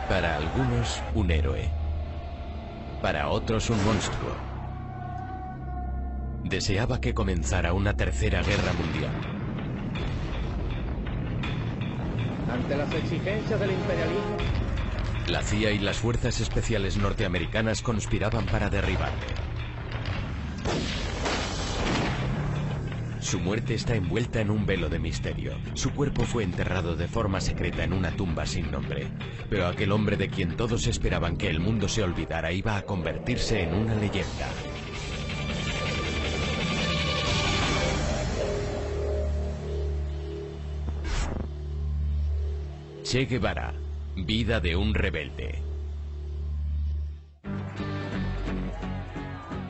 Para algunos, un héroe. Para otros, un monstruo. Deseaba que comenzara una tercera guerra mundial. Ante las exigencias del imperialismo, La CIA y las fuerzas especiales norteamericanas conspiraban para derribarle. Su muerte está envuelta en un velo de misterio. Su cuerpo fue enterrado de forma secreta en una tumba sin nombre. Pero aquel hombre de quien todos esperaban que el mundo se olvidara iba a convertirse en una leyenda. Che Guevara, vida de un rebelde.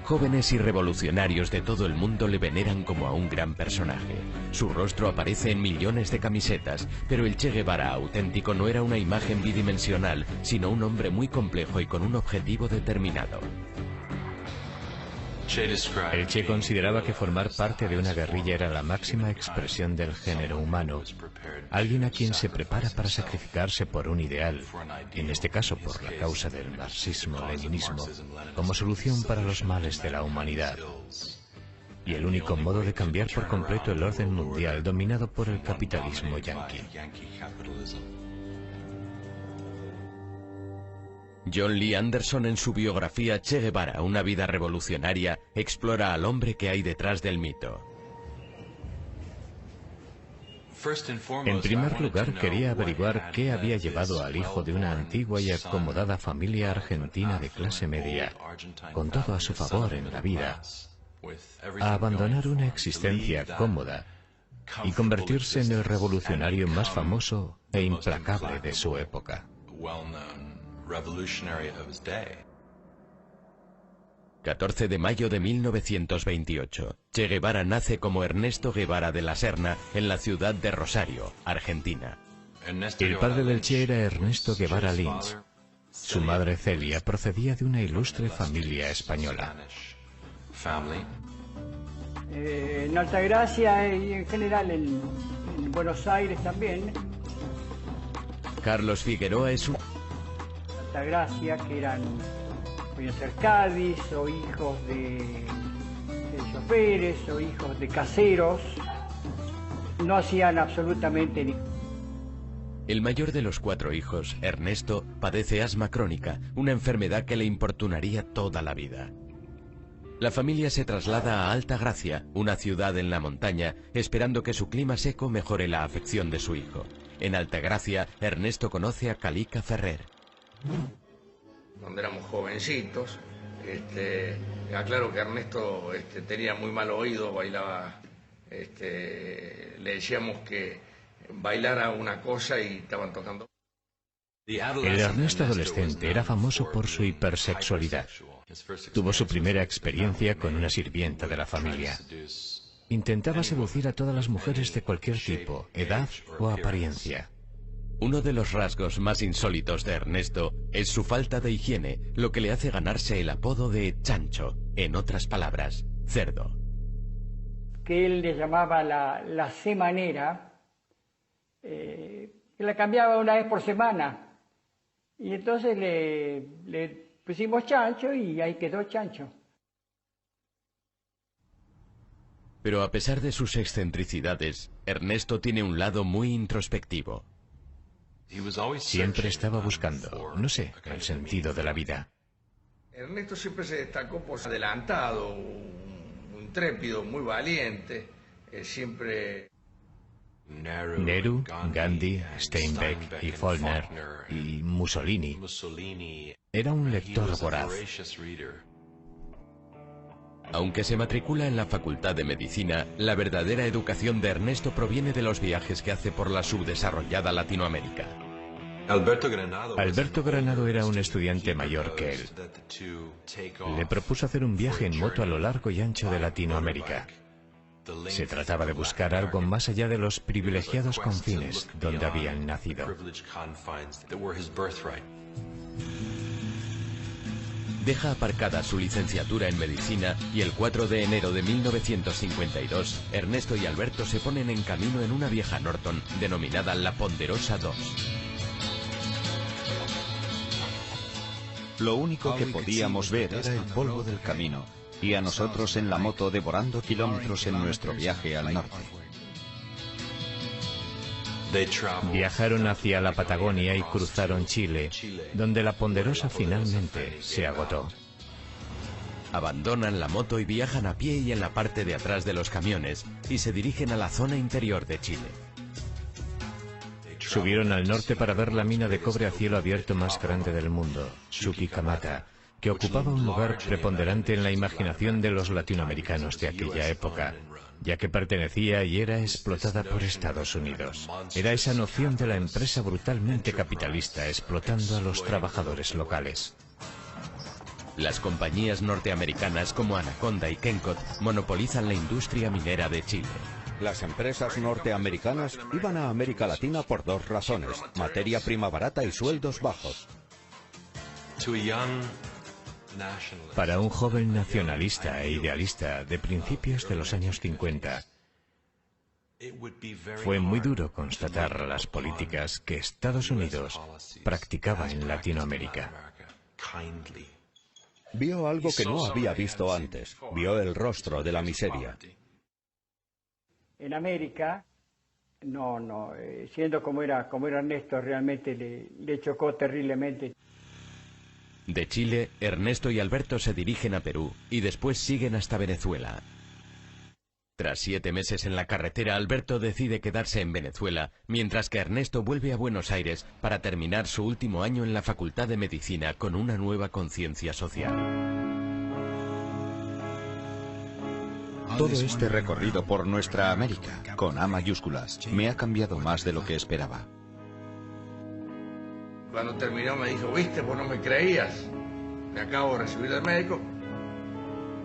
Jóvenes y revolucionarios de todo el mundo le veneran como a un gran personaje. Su rostro aparece en millones de camisetas, pero el Che Guevara auténtico no era una imagen bidimensional, sino un hombre muy complejo y con un objetivo determinado. El Che consideraba que formar parte de una guerrilla era la máxima expresión del género humano. Alguien a quien se prepara para sacrificarse por un ideal, en este caso por la causa del marxismo-leninismo, como solución para los males de la humanidad. Y el único modo de cambiar por completo el orden mundial dominado por el capitalismo yanqui. John Lee Anderson, en su biografía Che Guevara, una vida revolucionaria, explora al hombre que hay detrás del mito. En primer lugar, quería averiguar qué había llevado al hijo de una antigua y acomodada familia argentina de clase media, con todo a su favor en la vida, a abandonar una existencia cómoda y convertirse en el revolucionario más famoso e implacable de su época. 14 de mayo de 1928. Che Guevara nace como Ernesto Guevara de la Serna en la ciudad de Rosario, Argentina. El padre del Che era Ernesto Guevara Lins. Su madre Celia procedía de una ilustre familia española. en Altagracia y en general en Buenos Aires también. Carlos Figueroa es un... Altagracia, que podían ser Cádiz, o hijos de choferes, o hijos de caseros. No hacían absolutamente ni... El mayor de los 4 hijos, Ernesto, padece asma crónica, una enfermedad que le importunaría toda la vida. La familia se traslada a Altagracia, una ciudad en la montaña, esperando que su clima seco mejore la afección de su hijo. En Altagracia, Ernesto conoce a Calica Ferrer. Cuando éramos jovencitos, aclaro que Ernesto tenía muy mal oído, bailaba, le decíamos que bailara una cosa y estaban tocando. El Ernesto adolescente era famoso por su hipersexualidad. Tuvo su primera experiencia con una sirvienta de la familia. Intentaba seducir a todas las mujeres de cualquier tipo, edad o apariencia. Uno de los rasgos más insólitos de Ernesto es su falta de higiene, lo que le hace ganarse el apodo de chancho, en otras palabras, cerdo. Que él le llamaba la semanera, que la cambiaba una vez por semana. Y entonces le pusimos chancho y ahí quedó chancho. Pero a pesar de sus excentricidades, Ernesto tiene un lado muy introspectivo. Siempre estaba buscando, no sé, el sentido de la vida. Ernesto siempre se destacó por ser adelantado, muy intrépido, muy valiente, siempre... Nehru, Gandhi, Steinbeck y Follner y Mussolini. Era un lector voraz. Aunque se matricula en la Facultad de Medicina, la verdadera educación de Ernesto proviene de los viajes que hace por la subdesarrollada Latinoamérica. Alberto Granado era un estudiante mayor que él. Le propuso hacer un viaje en moto a lo largo y ancho de Latinoamérica. Se trataba de buscar algo más allá de los privilegiados confines donde habían nacido. Deja aparcada su licenciatura en medicina y el 4 de enero de 1952, Ernesto y Alberto se ponen en camino en una vieja Norton denominada La Ponderosa II. Lo único que podíamos ver era el polvo del camino, y a nosotros en la moto devorando kilómetros en nuestro viaje al norte. Viajaron hacia la Patagonia y cruzaron Chile, donde la Ponderosa finalmente se agotó. Abandonan la moto y viajan a pie y en la parte de atrás de los camiones y se dirigen a la zona interior de Chile. Subieron al norte para ver la mina de cobre a cielo abierto más grande del mundo, Chuquicamata, que ocupaba un lugar preponderante en la imaginación de los latinoamericanos de aquella época, ya que pertenecía y era explotada por Estados Unidos. Era esa noción de la empresa brutalmente capitalista explotando a los trabajadores locales. Las compañías norteamericanas como Anaconda y Kencott monopolizan la industria minera de Chile. Las empresas norteamericanas iban a América Latina por dos razones: materia prima barata y sueldos bajos. Para un joven nacionalista e idealista de principios de los años 50, fue muy duro constatar las políticas que Estados Unidos practicaba en Latinoamérica. Vio algo que no había visto antes. Vio el rostro de la miseria. En América, siendo como era Ernesto, realmente le chocó terriblemente. De Chile, Ernesto y Alberto se dirigen a Perú y después siguen hasta Venezuela. Tras 7 meses en la carretera, Alberto decide quedarse en Venezuela, mientras que Ernesto vuelve a Buenos Aires para terminar su último año en la Facultad de Medicina con una nueva conciencia social. Todo este recorrido por nuestra América, con A mayúsculas, me ha cambiado más de lo que esperaba. Cuando terminó me dijo: viste, vos no me creías, me acabo de recibir del médico,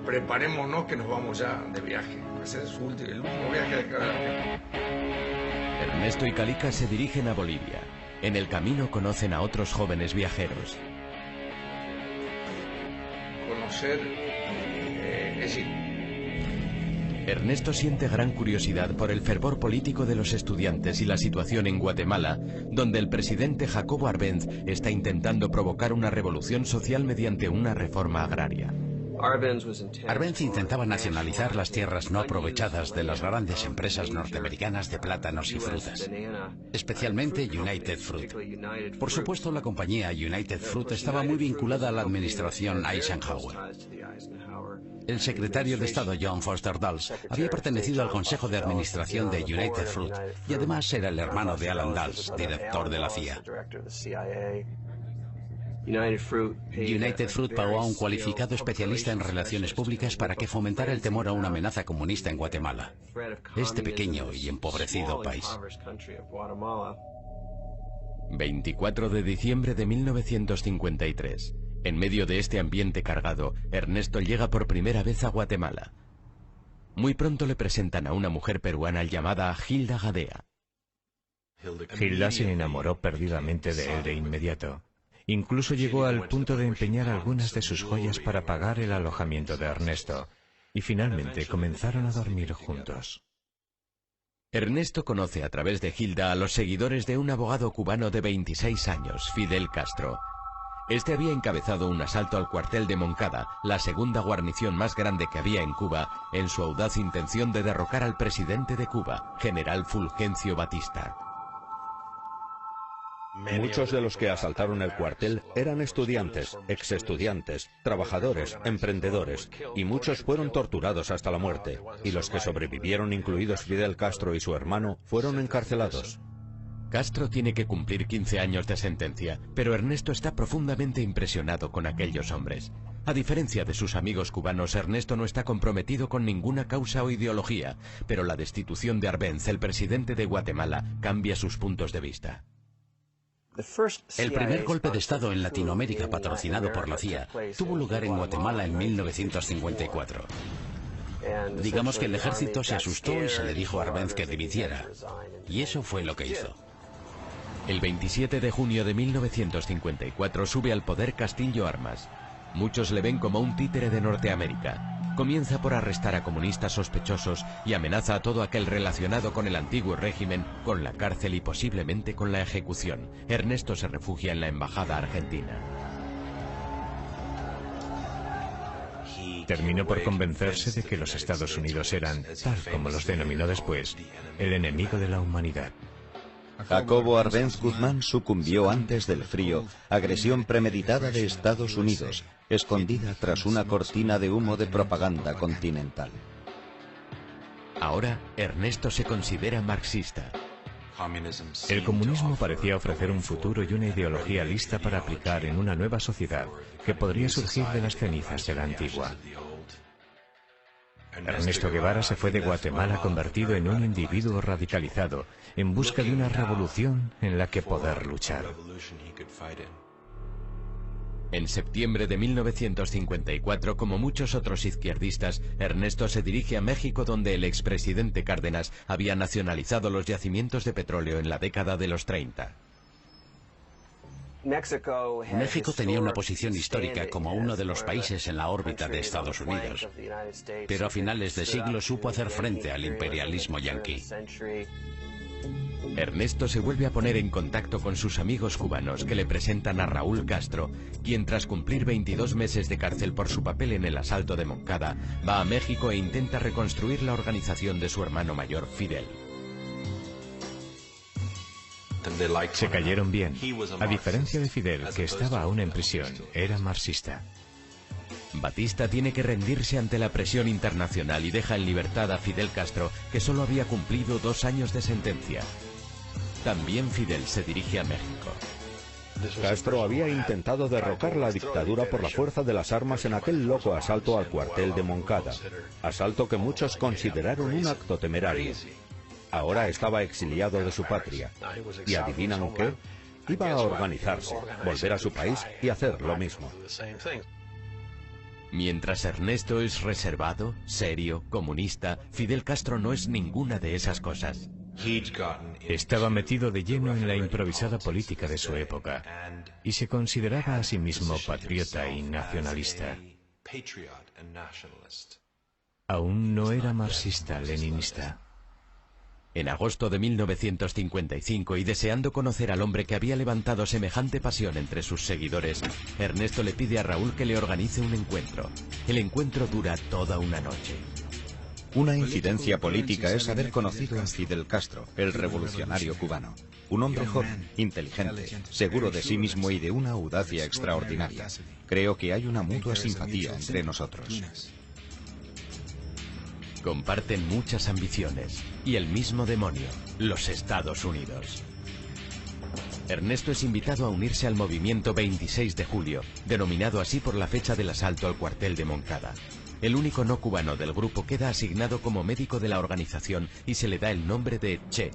preparémonos que nos vamos ya de viaje. Ese es el último viaje de carrera. Ernesto y Calica se dirigen a Bolivia. En el camino conocen a otros jóvenes viajeros. Conocer, es decir, Ernesto siente gran curiosidad por el fervor político de los estudiantes y la situación en Guatemala, donde el presidente Jacobo Arbenz está intentando provocar una revolución social mediante una reforma agraria. Arbenz intentaba nacionalizar las tierras no aprovechadas de las grandes empresas norteamericanas de plátanos y frutas, especialmente United Fruit. Por supuesto, la compañía United Fruit estaba muy vinculada a la administración Eisenhower. El secretario de Estado John Foster Dulles había pertenecido al Consejo de Administración de United Fruit y además era el hermano de Alan Dulles, director de la CIA. United Fruit pagó a un cualificado especialista en relaciones públicas para que fomentara el temor a una amenaza comunista en Guatemala, este pequeño y empobrecido país. 24 de diciembre de 1953. En medio de este ambiente cargado, Ernesto llega por primera vez a Guatemala. Muy pronto le presentan a una mujer peruana llamada Hilda Gadea. Hilda se enamoró perdidamente de él de inmediato. Incluso llegó al punto de empeñar algunas de sus joyas para pagar el alojamiento de Ernesto, y finalmente comenzaron a dormir juntos. Ernesto conoce a través de Hilda a los seguidores de un abogado cubano de 26 años, Fidel Castro. Este había encabezado un asalto al cuartel de Moncada, la segunda guarnición más grande que había en Cuba, en su audaz intención de derrocar al presidente de Cuba, general Fulgencio Batista. Muchos de los que asaltaron el cuartel eran estudiantes, exestudiantes, trabajadores, emprendedores, y muchos fueron torturados hasta la muerte, y los que sobrevivieron, incluidos Fidel Castro y su hermano, fueron encarcelados. Castro tiene que cumplir 15 años de sentencia, pero Ernesto está profundamente impresionado con aquellos hombres. A diferencia de sus amigos cubanos, Ernesto no está comprometido con ninguna causa o ideología, pero la destitución de Arbenz, el presidente de Guatemala, cambia sus puntos de vista. El primer golpe de Estado en Latinoamérica patrocinado por la CIA tuvo lugar en Guatemala en 1954. Digamos que el ejército se asustó y se le dijo a Arbenz que dimitiera. Y eso fue lo que hizo. El 27 de junio de 1954 sube al poder Castillo Armas. Muchos le ven como un títere de Norteamérica. Comienza por arrestar a comunistas sospechosos y amenaza a todo aquel relacionado con el antiguo régimen con la cárcel y posiblemente con la ejecución. Ernesto se refugia en la embajada argentina. Terminó por convencerse de que los Estados Unidos eran, tal como los denominó después, el enemigo de la humanidad. Jacobo Arbenz Guzmán sucumbió antes del frío, agresión premeditada de Estados Unidos, escondida tras una cortina de humo de propaganda continental. Ahora, Ernesto se considera marxista. El comunismo parecía ofrecer un futuro y una ideología lista para aplicar en una nueva sociedad que podría surgir de las cenizas de la antigua. Ernesto Guevara se fue de Guatemala convertido en un individuo radicalizado, en busca de una revolución en la que poder luchar. En septiembre de 1954, como muchos otros izquierdistas, Ernesto se dirige a México, donde el expresidente Cárdenas había nacionalizado los yacimientos de petróleo en la década de los 30. México tenía una posición histórica como uno de los países en la órbita de Estados Unidos, pero a finales de siglo supo hacer frente al imperialismo yanqui. Ernesto se vuelve a poner en contacto con sus amigos cubanos, que le presentan a Raúl Castro, quien tras cumplir 22 meses de cárcel por su papel en el asalto de Moncada, va a México e intenta reconstruir la organización de su hermano mayor, Fidel. Se cayeron bien. A diferencia de Fidel, que estaba aún en prisión, era marxista. Batista tiene que rendirse ante la presión internacional y deja en libertad a Fidel Castro, que solo había cumplido 2 años de sentencia. También Fidel se dirige a México. Castro había intentado derrocar la dictadura por la fuerza de las armas en aquel loco asalto al cuartel de Moncada, asalto que muchos consideraron un acto temerario. Ahora estaba exiliado de su patria, y ¿adivinan qué? Iba a organizarse, volver a su país y hacer lo mismo. Mientras Ernesto es reservado, serio, comunista, Fidel Castro no es ninguna de esas cosas. Estaba metido de lleno en la improvisada política de su época y se consideraba a sí mismo patriota y nacionalista. Aún no era marxista-leninista. En agosto de 1955, y deseando conocer al hombre que había levantado semejante pasión entre sus seguidores, Ernesto le pide a Raúl que le organice un encuentro. El encuentro dura toda una noche. Una incidencia política es haber conocido a Fidel Castro, el revolucionario cubano. Un hombre joven, inteligente, seguro de sí mismo y de una audacia extraordinaria. Creo que hay una mutua simpatía entre nosotros. Comparten muchas ambiciones y el mismo demonio, los Estados Unidos. Ernesto es invitado a unirse al movimiento 26 de julio, denominado así por la fecha del asalto al cuartel de Moncada. El único no cubano del grupo queda asignado como médico de la organización y se le da el nombre de Che.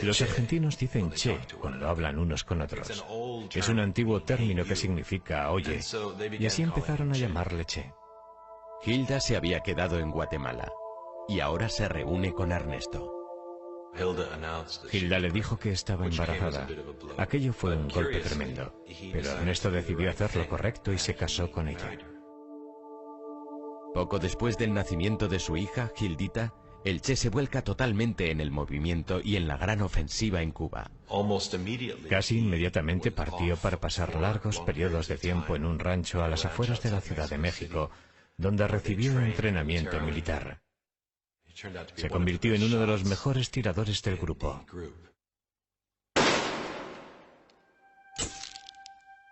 Los argentinos dicen Che cuando hablan unos con otros. Es un antiguo término que significa oye, y así empezaron a llamarle Che. Hilda se había quedado en Guatemala y ahora se reúne con Ernesto. Hilda le dijo que estaba embarazada. Aquello fue un golpe tremendo, pero Ernesto decidió hacer lo correcto y se casó con ella. Poco después del nacimiento de su hija, Hildita, el Che se vuelca totalmente en el movimiento y en la gran ofensiva en Cuba. Casi inmediatamente partió para pasar largos periodos de tiempo en un rancho a las afueras de la Ciudad de México, donde recibió entrenamiento militar. Se convirtió en uno de los mejores tiradores del grupo.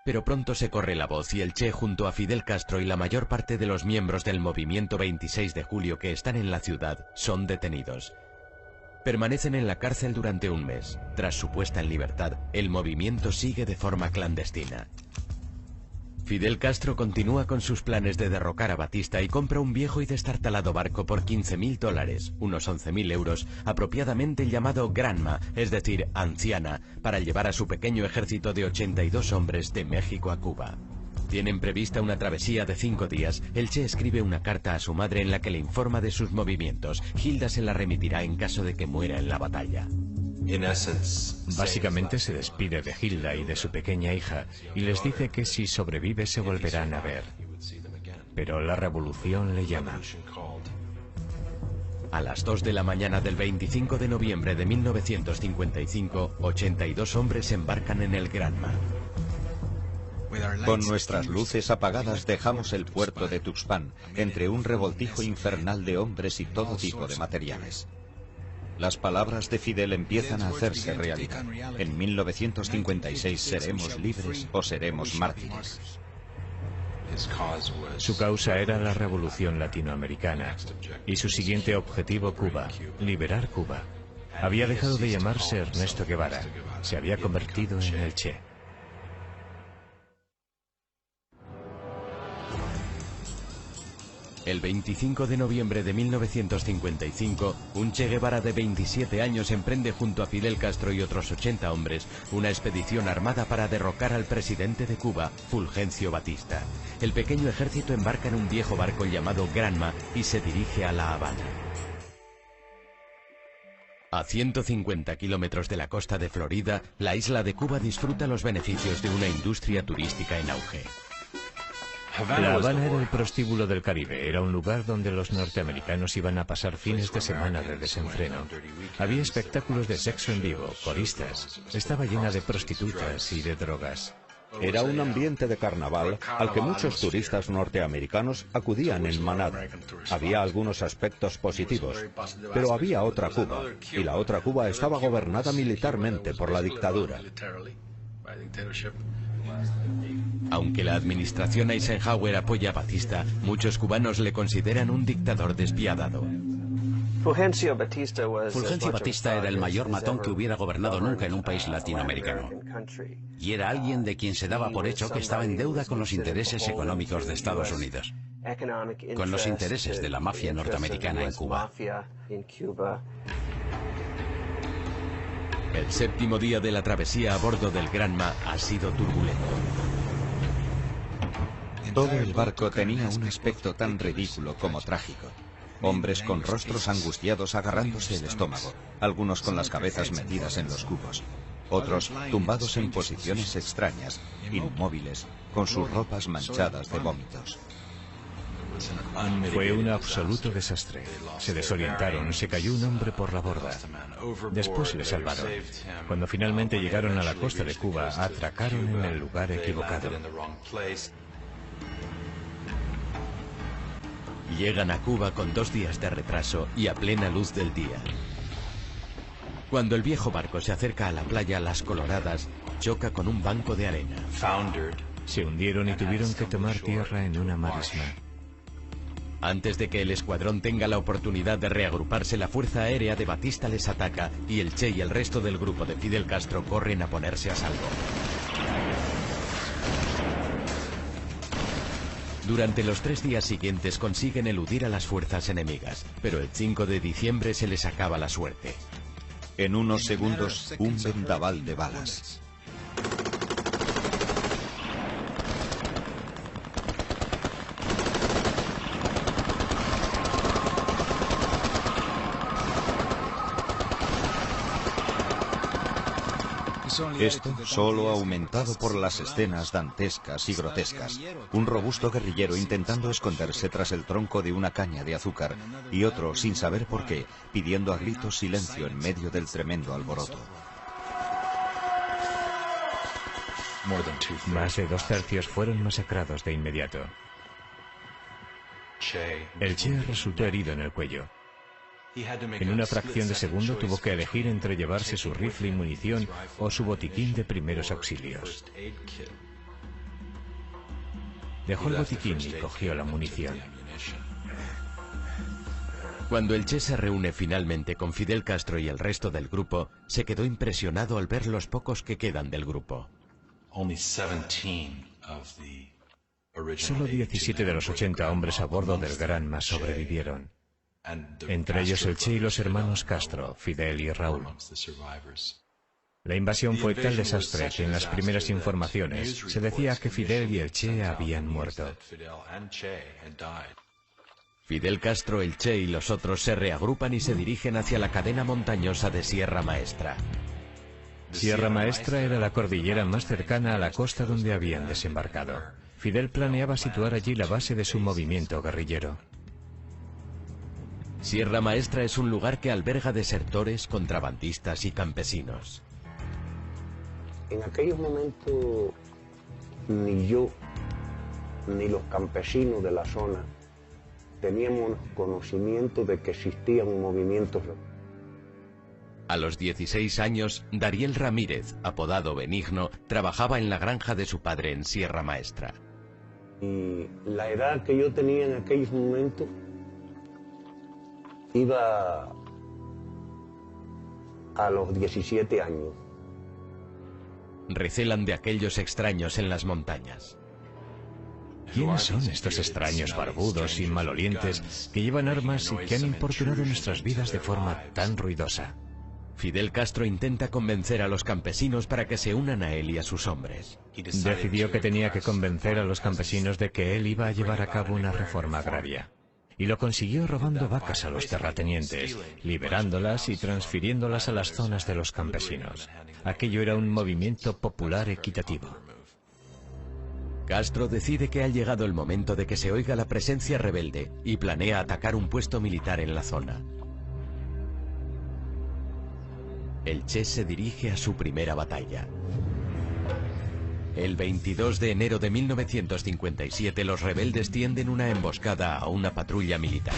Pero pronto se corre la voz y el Che, junto a Fidel Castro y la mayor parte de los miembros del movimiento 26 de julio que están en la ciudad, son detenidos. Permanecen en la cárcel durante un mes. Tras su puesta en libertad, el movimiento sigue de forma clandestina. Fidel Castro continúa con sus planes de derrocar a Batista y compra un viejo y destartalado barco por $15.000, unos 11.000 euros, apropiadamente llamado Granma, es decir, anciana, para llevar a su pequeño ejército de 82 hombres de México a Cuba. Tienen prevista una travesía de 5 días. El Che escribe una carta a su madre en la que le informa de sus movimientos. Hilda se la remitirá en caso de que muera en la batalla. Básicamente se despide de Hilda y de su pequeña hija y les dice que si sobrevive se volverán a ver. Pero la revolución le llama. A las 2 de la mañana del 25 de noviembre de 1955, 82 hombres embarcan en el Granma. Con nuestras luces apagadas dejamos el puerto de Tuxpan, entre un revoltijo infernal de hombres y todo tipo de materiales. Las palabras de Fidel empiezan a hacerse realidad. En 1956 seremos libres o seremos mártires. Su causa era la revolución latinoamericana y su siguiente objetivo Cuba, liberar Cuba. Había dejado de llamarse Ernesto Guevara, se había convertido en el Che. El 25 de noviembre de 1955, un Che Guevara de 27 años emprende junto a Fidel Castro y otros 80 hombres una expedición armada para derrocar al presidente de Cuba, Fulgencio Batista. El pequeño ejército embarca en un viejo barco llamado Granma y se dirige a La Habana. A 150 kilómetros de la costa de Florida, la isla de Cuba disfruta los beneficios de una industria turística en auge. La Habana era el prostíbulo del Caribe, era un lugar donde los norteamericanos iban a pasar fines de semana de desenfreno. Había espectáculos de sexo en vivo, coristas, estaba llena de prostitutas y de drogas. Era un ambiente de carnaval al que muchos turistas norteamericanos acudían en manada. Había algunos aspectos positivos, pero había otra Cuba, y la otra Cuba estaba gobernada militarmente por la dictadura. Aunque la administración Eisenhower apoya a Batista, muchos cubanos le consideran un dictador despiadado. Fulgencio Batista era el mayor matón que hubiera gobernado nunca en un país latinoamericano. Y era alguien de quien se daba por hecho que estaba en deuda con los intereses económicos de Estados Unidos, con los intereses de la mafia norteamericana en Cuba. El séptimo día de la travesía a bordo del Granma ha sido turbulento. Todo el barco tenía un aspecto tan ridículo como trágico. Hombres con rostros angustiados agarrándose el estómago, algunos con las cabezas metidas en los cubos, otros tumbados en posiciones extrañas, inmóviles, con sus ropas manchadas de vómitos. Fue un absoluto desastre. Se desorientaron, se cayó un hombre por la borda. Después le salvaron. Cuando finalmente llegaron a la costa de Cuba, atracaron en el lugar equivocado. Llegan a Cuba con 2 días de retraso y a plena luz del día. Cuando el viejo barco se acerca a la playa Las Coloradas, choca con un banco de arena. Se hundieron y tuvieron que tomar tierra en una marisma. Antes de que el escuadrón tenga la oportunidad de reagruparse, la Fuerza Aérea de Batista les ataca y el Che y el resto del grupo de Fidel Castro corren a ponerse a salvo. Durante los 3 días siguientes consiguen eludir a las fuerzas enemigas, pero el 5 de diciembre se les acaba la suerte. En unos segundos, un vendaval de balas. Esto solo aumentado por las escenas dantescas y grotescas. Un robusto guerrillero intentando esconderse tras el tronco de una caña de azúcar y otro, sin saber por qué, pidiendo a gritos silencio en medio del tremendo alboroto. Más de 2/3 fueron masacrados de inmediato. El Che resultó herido en el cuello. En una fracción de segundo tuvo que elegir entre llevarse su rifle y munición o su botiquín de primeros auxilios. Dejó el botiquín y cogió la munición. Cuando el Che se reúne finalmente con Fidel Castro y el resto del grupo, se quedó impresionado al ver los pocos que quedan del grupo. Solo 17 de los 80 hombres a bordo del Granma sobrevivieron. Entre ellos el Che y los hermanos Castro, Fidel y Raúl. La invasión fue tal desastre que en las primeras informaciones se decía que Fidel y el Che habían muerto. Fidel Castro, el Che y los otros se reagrupan y se dirigen hacia la cadena montañosa de Sierra Maestra. Sierra Maestra era la cordillera más cercana a la costa donde habían desembarcado. Fidel planeaba situar allí la base de su movimiento guerrillero. Sierra Maestra es un lugar que alberga desertores, contrabandistas y campesinos. En aquellos momentos ni yo, ni los campesinos de la zona teníamos conocimiento de que existían movimientos. A los 16 años, Dariel Ramírez, apodado Benigno, trabajaba en la granja de su padre en Sierra Maestra. Y la edad que yo tenía en aquellos momentos iba a los 17 años. Recelan de aquellos extraños en las montañas. ¿Quiénes son estos extraños barbudos y malolientes que llevan armas y que han importunado nuestras vidas de forma tan ruidosa? Fidel Castro intenta convencer a los campesinos para que se unan a él y a sus hombres. Decidió que tenía que convencer a los campesinos de que él iba a llevar a cabo una reforma agraria. Y lo consiguió robando vacas a los terratenientes, liberándolas y transfiriéndolas a las zonas de los campesinos. Aquello era un movimiento popular equitativo. Castro decide que ha llegado el momento de que se oiga la presencia rebelde y planea atacar un puesto militar en la zona. El Che se dirige a su primera batalla. El 22 de enero de 1957 los rebeldes tienden una emboscada a una patrulla militar.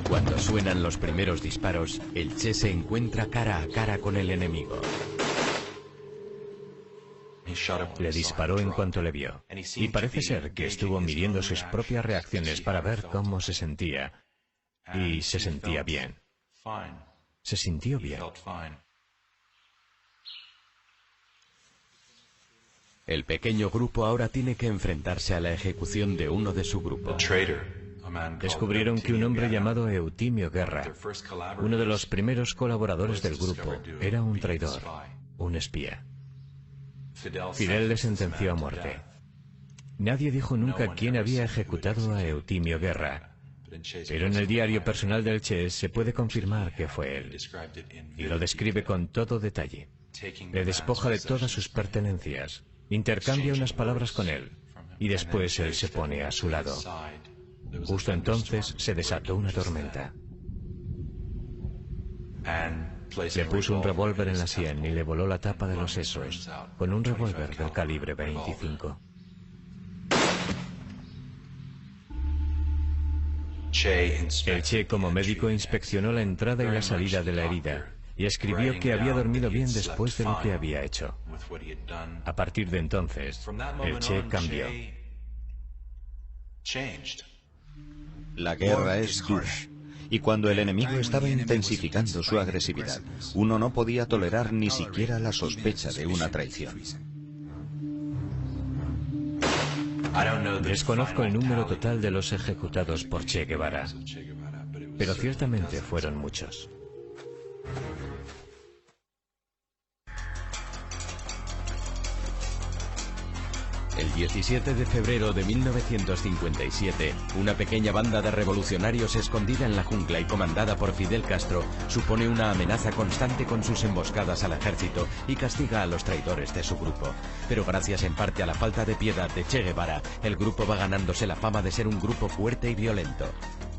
Cuando suenan los primeros disparos, el Che se encuentra cara a cara con el enemigo. Le disparó en cuanto le vio, y parece ser que estuvo midiendo sus propias reacciones para ver cómo se sentía, y se sentía bien. Se sintió bien. El pequeño grupo ahora tiene que enfrentarse a la ejecución de uno de su grupo. Descubrieron que un hombre llamado Eutimio Guerra, uno de los primeros colaboradores del grupo, era un traidor, un espía. Fidel le sentenció a muerte. Nadie dijo nunca quién había ejecutado a Eutimio Guerra, pero en el diario personal del Che se puede confirmar que fue él, y lo describe con todo detalle. Le despoja de todas sus pertenencias, intercambia unas palabras con él, y después él se pone a su lado. Justo entonces se desató una tormenta. Le puso un revólver en la sien y le voló la tapa de los sesos, con un revólver del calibre 25. El Che, como médico, inspeccionó la entrada y la salida de la herida y escribió que había dormido bien después de lo que había hecho. A partir de entonces, el Che cambió. La guerra es dura, y cuando el enemigo estaba intensificando su agresividad, uno no podía tolerar ni siquiera la sospecha de una traición. Desconozco el número total de los ejecutados por Che Guevara, pero ciertamente fueron muchos. El 17 de febrero de 1957, una pequeña banda de revolucionarios escondida en la jungla y comandada por Fidel Castro supone una amenaza constante con sus emboscadas al ejército y castiga a los traidores de su grupo. Pero gracias en parte a la falta de piedad de Che Guevara, el grupo va ganándose la fama de ser un grupo fuerte y violento.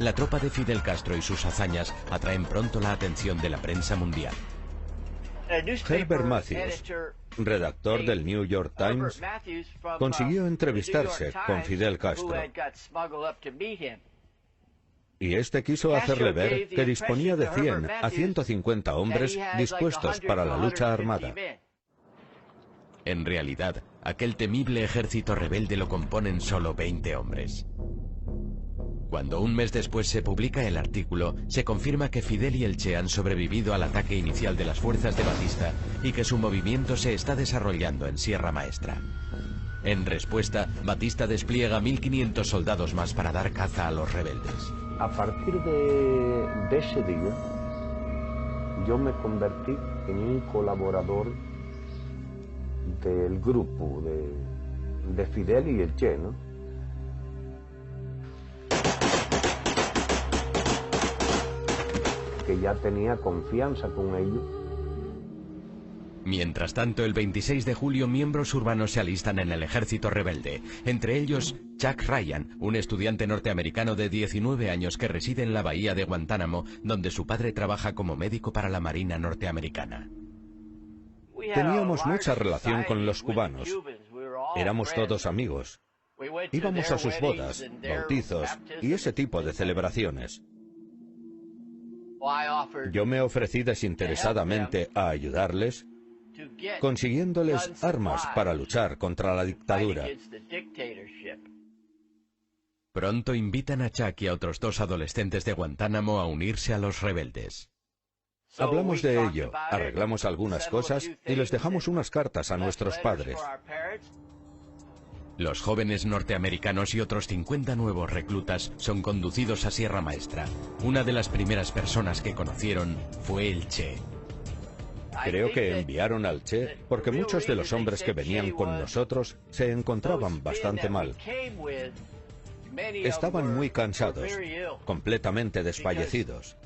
La tropa de Fidel Castro y sus hazañas atraen pronto la atención de la prensa mundial. Herbert Matthews, redactor del New York Times, consiguió entrevistarse con Fidel Castro. Y este quiso hacerle ver que disponía de 100 a 150 hombres dispuestos para la lucha armada. En realidad, aquel temible ejército rebelde lo componen solo 20 hombres. Cuando un mes después se publica el artículo, se confirma que Fidel y el Che han sobrevivido al ataque inicial de las fuerzas de Batista y que su movimiento se está desarrollando en Sierra Maestra. En respuesta, Batista despliega 1.500 soldados más para dar caza a los rebeldes. A partir de ese día, yo me convertí en un colaborador del grupo de Fidel y el Che, ¿no? Que ya tenía confianza con ellos. Mientras tanto, el 26 de julio miembros urbanos se alistan en el ejército rebelde, entre ellos Chuck Ryan, un estudiante norteamericano de 19 años que reside en la bahía de Guantánamo, donde su padre trabaja como médico para la Marina norteamericana. Teníamos mucha relación con los cubanos. Éramos todos amigos. Íbamos a sus bodas, bautizos y ese tipo de celebraciones. Yo me ofrecí desinteresadamente a ayudarles, consiguiéndoles armas para luchar contra la dictadura. Pronto invitan a Chuck y a otros 2 adolescentes de Guantánamo a unirse a los rebeldes. Hablamos de ello, arreglamos algunas cosas y les dejamos unas cartas a nuestros padres. Los jóvenes norteamericanos y otros 50 nuevos reclutas son conducidos a Sierra Maestra. Una de las primeras personas que conocieron fue el Che. Creo que enviaron al Che porque muchos de los hombres que venían con nosotros se encontraban bastante mal. Estaban muy cansados, completamente desfallecidos.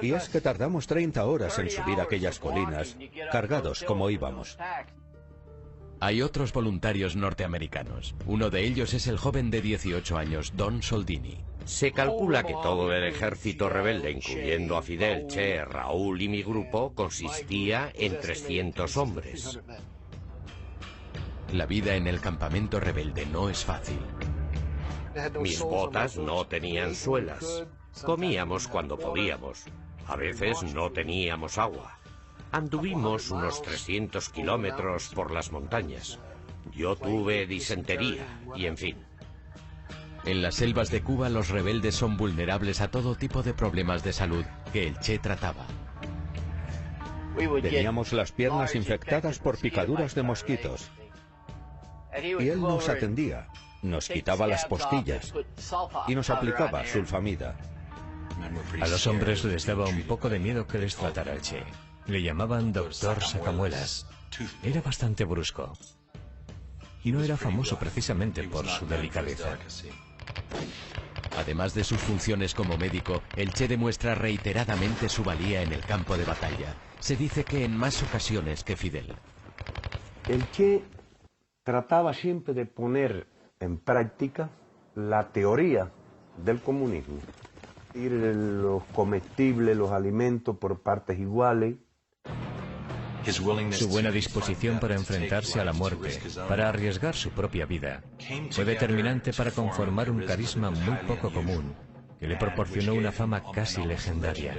Y es que tardamos 30 horas en subir aquellas colinas, cargados como íbamos. Hay otros voluntarios norteamericanos. Uno de ellos es el joven de 18 años, Don Soldini. Se calcula que todo el ejército rebelde, incluyendo a Fidel, Che, Raúl y mi grupo, consistía en 300 hombres. La vida en el campamento rebelde no es fácil. Mis botas no tenían suelas. Comíamos cuando podíamos. A veces no teníamos agua. Anduvimos unos 300 kilómetros por las montañas. Yo tuve disentería y en fin. En las selvas de Cuba los rebeldes son vulnerables a todo tipo de problemas de salud que el Che trataba. Teníamos las piernas infectadas por picaduras de mosquitos. Y él nos atendía, nos quitaba las postillas y nos aplicaba sulfamida. A los hombres les daba un poco de miedo que les tratara el Che. Le llamaban Doctor Sacamuelas. Era bastante brusco. Y no era famoso precisamente por su delicadeza. Además de sus funciones como médico, el Che demuestra reiteradamente su valía en el campo de batalla. Se dice que en más ocasiones que Fidel. El Che trataba siempre de poner en práctica la teoría del comunismo. Ir los comestibles, los alimentos por partes iguales. Su buena disposición para enfrentarse a la muerte, para arriesgar su propia vida, fue determinante para conformar un carisma muy poco común, que le proporcionó una fama casi legendaria.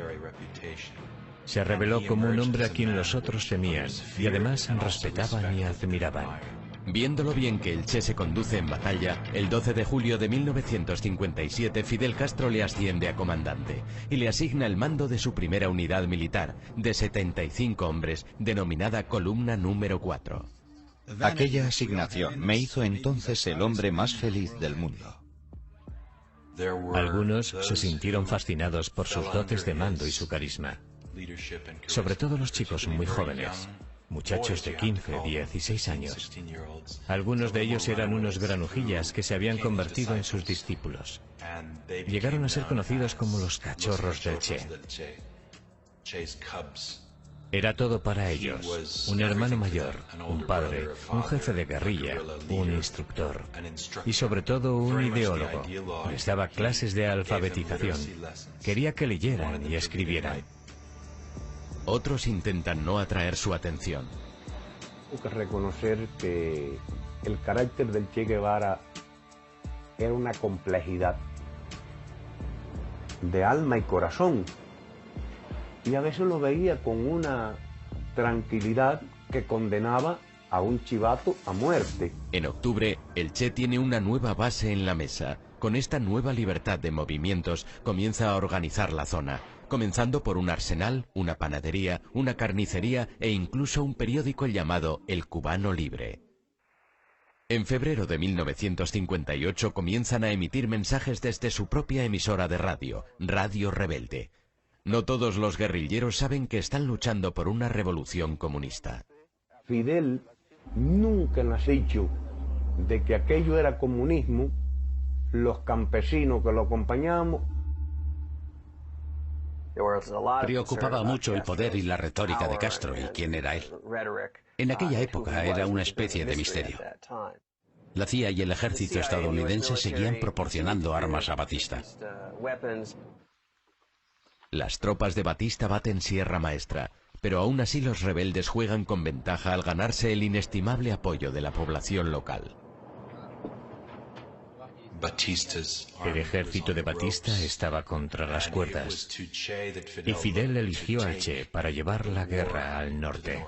Se reveló como un hombre a quien los otros temían, y además respetaban y admiraban. Viendo lo bien que el Che se conduce en batalla, el 12 de julio de 1957 Fidel Castro le asciende a comandante y le asigna el mando de su primera unidad militar, de 75 hombres, denominada Columna número 4. Aquella asignación me hizo entonces el hombre más feliz del mundo. Algunos se sintieron fascinados por sus dotes de mando y su carisma. Sobre todo los chicos muy jóvenes. Muchachos de 15, 16 años. Algunos de ellos eran unos granujillas que se habían convertido en sus discípulos. Llegaron a ser conocidos como los cachorros del Che. Era todo para ellos. Un hermano mayor, un padre, un jefe de guerrilla, un instructor y sobre todo un ideólogo. Les daba clases de alfabetización. Quería que leyeran y escribieran. Otros intentan no atraer su atención. Tengo que reconocer que el carácter del Che Guevara era una complejidad de alma y corazón. Y a veces lo veía con una tranquilidad que condenaba a un chivato a muerte. En octubre, el Che tiene una nueva base en la mesa. Con esta nueva libertad de movimientos, comienza a organizar la zona, comenzando por un arsenal, una panadería, una carnicería e incluso un periódico llamado El Cubano Libre. En febrero de 1958 comienzan a emitir mensajes desde su propia emisora de radio, Radio Rebelde. No todos los guerrilleros saben que están luchando por una revolución comunista. Fidel nunca nos ha dicho de que aquello era comunismo. Los campesinos que lo acompañábamos. Preocupaba mucho el poder y la retórica de Castro y quién era él. En aquella época era una especie de misterio. La CIA y el ejército estadounidense seguían proporcionando armas a Batista. Las tropas de Batista baten Sierra Maestra, pero aún así los rebeldes juegan con ventaja al ganarse el inestimable apoyo de la población local. El ejército de Batista estaba contra las cuerdas y Fidel eligió al Che para llevar la guerra al norte.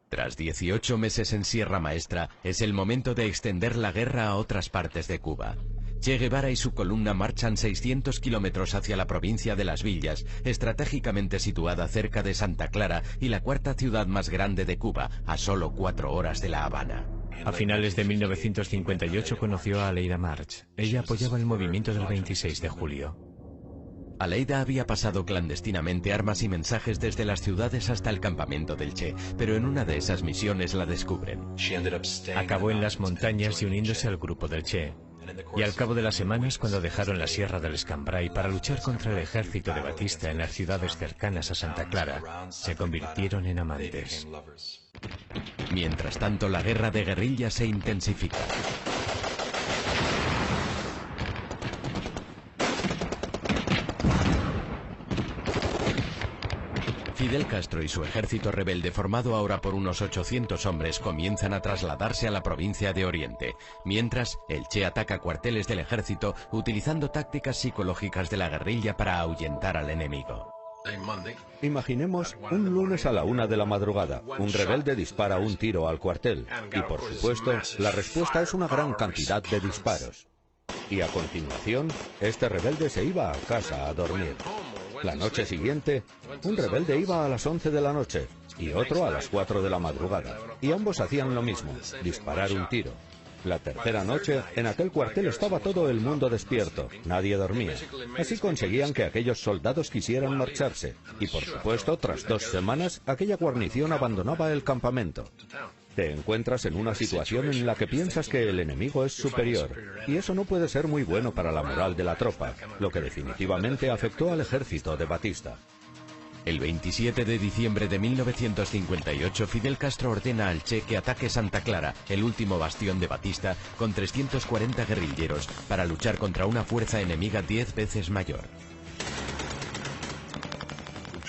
Tras 18 meses en Sierra Maestra, es el momento de extender la guerra a otras partes de Cuba. Che Guevara y su columna marchan 600 kilómetros hacia la provincia de Las Villas, estratégicamente situada cerca de Santa Clara y la cuarta ciudad más grande de Cuba, a solo 4 horas de La Habana. A finales de 1958 conoció a Aleida March. Ella apoyaba el movimiento del 26 de julio. Aleida había pasado clandestinamente armas y mensajes desde las ciudades hasta el campamento del Che, pero en una de esas misiones la descubren. Acabó en las montañas y uniéndose al grupo del Che. Y al cabo de las semanas, cuando dejaron la Sierra del Escambray para luchar contra el ejército de Batista en las ciudades cercanas a Santa Clara, se convirtieron en amantes. Mientras tanto, la guerra de guerrilla se intensifica. Fidel Castro y su ejército rebelde, formado ahora por unos 800 hombres, comienzan a trasladarse a la provincia de Oriente. Mientras, el Che ataca cuarteles del ejército utilizando tácticas psicológicas de la guerrilla para ahuyentar al enemigo. Imaginemos un lunes a la 1 de la madrugada. Un rebelde dispara un tiro al cuartel. Y por supuesto, la respuesta es una gran cantidad de disparos. Y a continuación, este rebelde se iba a casa a dormir. La noche siguiente, un rebelde iba a las 11 de la noche y otro a las 4 de la madrugada. Y ambos hacían lo mismo, disparar un tiro. La tercera noche, en aquel cuartel estaba todo el mundo despierto, nadie dormía. Así conseguían que aquellos soldados quisieran marcharse. Y por supuesto, tras 2 semanas, aquella guarnición abandonaba el campamento. Te encuentras en una situación en la que piensas que el enemigo es superior, y eso no puede ser muy bueno para la moral de la tropa, lo que definitivamente afectó al ejército de Batista. El 27 de diciembre de 1958, Fidel Castro ordena al Che que ataque Santa Clara, el último bastión de Batista, con 340 guerrilleros, para luchar contra una fuerza enemiga 10 veces mayor.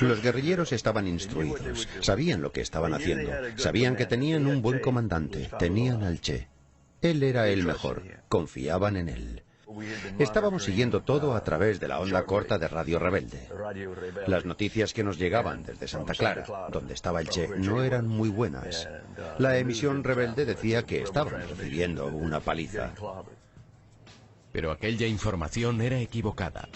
Los guerrilleros estaban instruidos, sabían lo que estaban haciendo, sabían que tenían un buen comandante, tenían al Che. Él era el mejor, confiaban en él. Estábamos siguiendo todo a través de la onda corta de Radio Rebelde. Las noticias que nos llegaban desde Santa Clara, donde estaba el Che, no eran muy buenas. La emisión rebelde decía que estaban recibiendo una paliza. Pero aquella información era equivocada.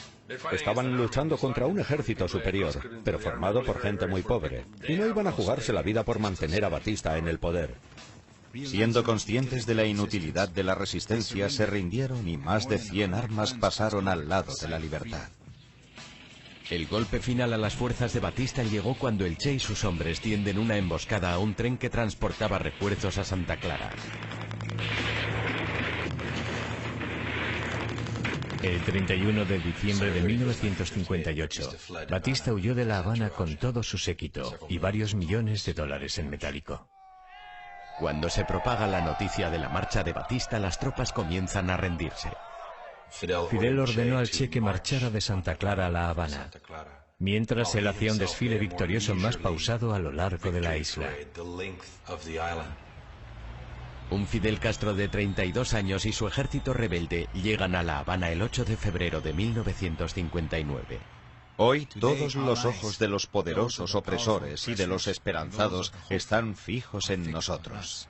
Estaban luchando contra un ejército superior, pero formado por gente muy pobre, y no iban a jugarse la vida por mantener a Batista en el poder. Siendo conscientes de la inutilidad de la resistencia, se rindieron y más de 100 armas pasaron al lado de la libertad. El golpe final a las fuerzas de Batista llegó cuando el Che y sus hombres tienden una emboscada a un tren que transportaba refuerzos a Santa Clara. El 31 de diciembre de 1958, Batista huyó de La Habana con todo su séquito y varios millones de dólares en metálico. Cuando se propaga la noticia de la marcha de Batista, las tropas comienzan a rendirse. Fidel ordenó al Che que marchara de Santa Clara a La Habana, mientras él hacía un desfile victorioso más pausado a lo largo de la isla. Un Fidel Castro de 32 años y su ejército rebelde llegan a La Habana el 8 de febrero de 1959. Hoy todos los ojos de los poderosos opresores y de los esperanzados están fijos en nosotros.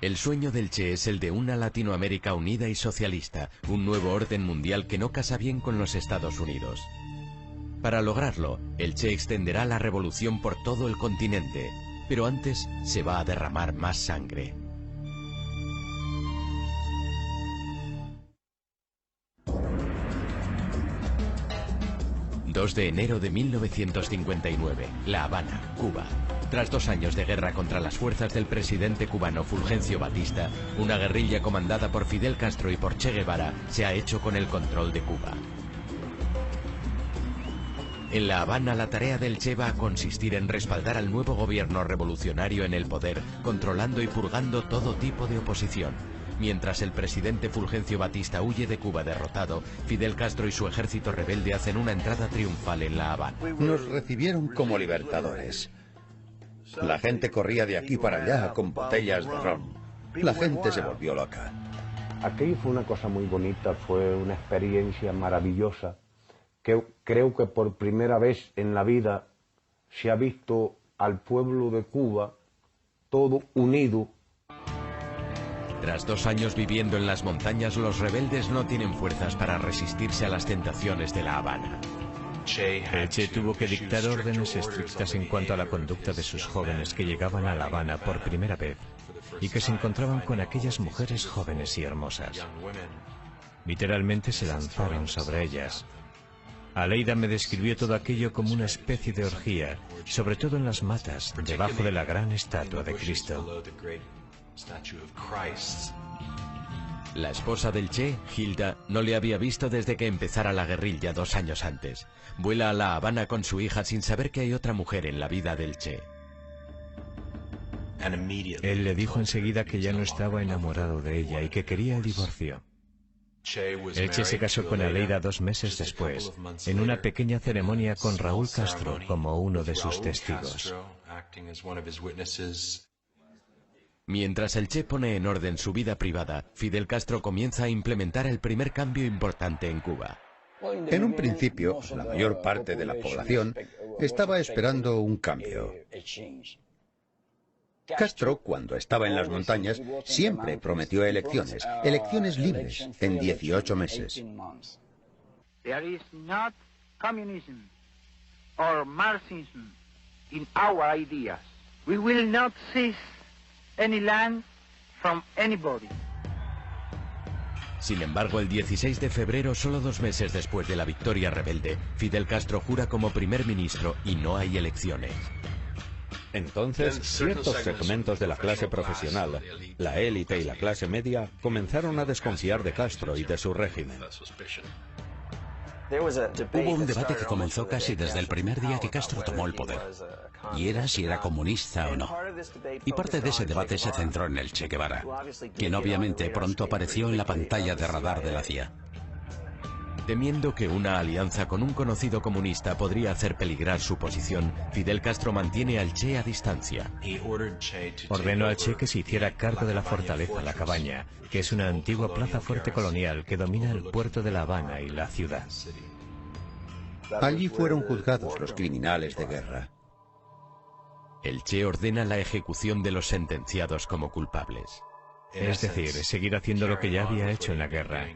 El sueño del Che es el de una Latinoamérica unida y socialista, un nuevo orden mundial que no casa bien con los Estados Unidos. Para lograrlo, el Che extenderá la revolución por todo el continente, pero antes se va a derramar más sangre. ...2 de enero de 1959, La Habana, Cuba. Tras 2 años de guerra contra las fuerzas del presidente cubano Fulgencio Batista, una guerrilla comandada por Fidel Castro y por Che Guevara se ha hecho con el control de Cuba. En La Habana, la tarea del Che va a consistir en respaldar al nuevo gobierno revolucionario en el poder, controlando y purgando todo tipo de oposición. Mientras el presidente Fulgencio Batista huye de Cuba derrotado, Fidel Castro y su ejército rebelde hacen una entrada triunfal en La Habana. Nos recibieron como libertadores. La gente corría de aquí para allá con botellas de ron. La gente se volvió loca. Aquello fue una cosa muy bonita, fue una experiencia maravillosa, que creo que por primera vez en la vida se ha visto al pueblo de Cuba todo unido. Tras 2 años viviendo en las montañas, los rebeldes no tienen fuerzas para resistirse a las tentaciones de La Habana. El Che tuvo que dictar órdenes estrictas en cuanto a la conducta de sus jóvenes que llegaban a La Habana por primera vez y que se encontraban con aquellas mujeres jóvenes y hermosas. Literalmente se lanzaron sobre ellas. Aleida me describió todo aquello como una especie de orgía, sobre todo en las matas, debajo de la gran estatua de Cristo. La esposa del Che, Hilda, no le había visto desde que empezara la guerrilla 2 años antes. Vuela a La Habana con su hija sin saber que hay otra mujer en la vida del Che. Él le dijo enseguida que ya no estaba enamorado de ella y que quería el divorcio. El Che se casó con Aleida 2 meses después, en una pequeña ceremonia con Raúl Castro como uno de sus testigos. Mientras el Che pone en orden su vida privada, Fidel Castro comienza a implementar el primer cambio importante en Cuba. En un principio, la mayor parte de la población estaba esperando un cambio. Castro, cuando estaba en las montañas, siempre prometió elecciones libres, en 18 meses. There is not communism or Marxism in our ideas. We will not seize any land from anybody. Sin embargo, el 16 de febrero, solo 2 meses después de la victoria rebelde, Fidel Castro jura como primer ministro y no hay elecciones. Entonces, ciertos segmentos de la clase profesional, la élite y la clase media, comenzaron a desconfiar de Castro y de su régimen. Hubo un debate que comenzó casi desde el primer día que Castro tomó el poder, y era si era comunista o no. Y parte de ese debate se centró en el Che Guevara, quien obviamente pronto apareció en la pantalla de radar de la CIA. Temiendo que una alianza con un conocido comunista podría hacer peligrar su posición, Fidel Castro mantiene al Che a distancia. Ordenó al Che que se hiciera cargo de la fortaleza La Cabaña, que es una antigua plaza fuerte colonial que domina el puerto de La Habana y la ciudad. Allí fueron juzgados los criminales de guerra. El Che ordena la ejecución de los sentenciados como culpables. Es decir, seguir haciendo lo que ya había hecho en la guerra.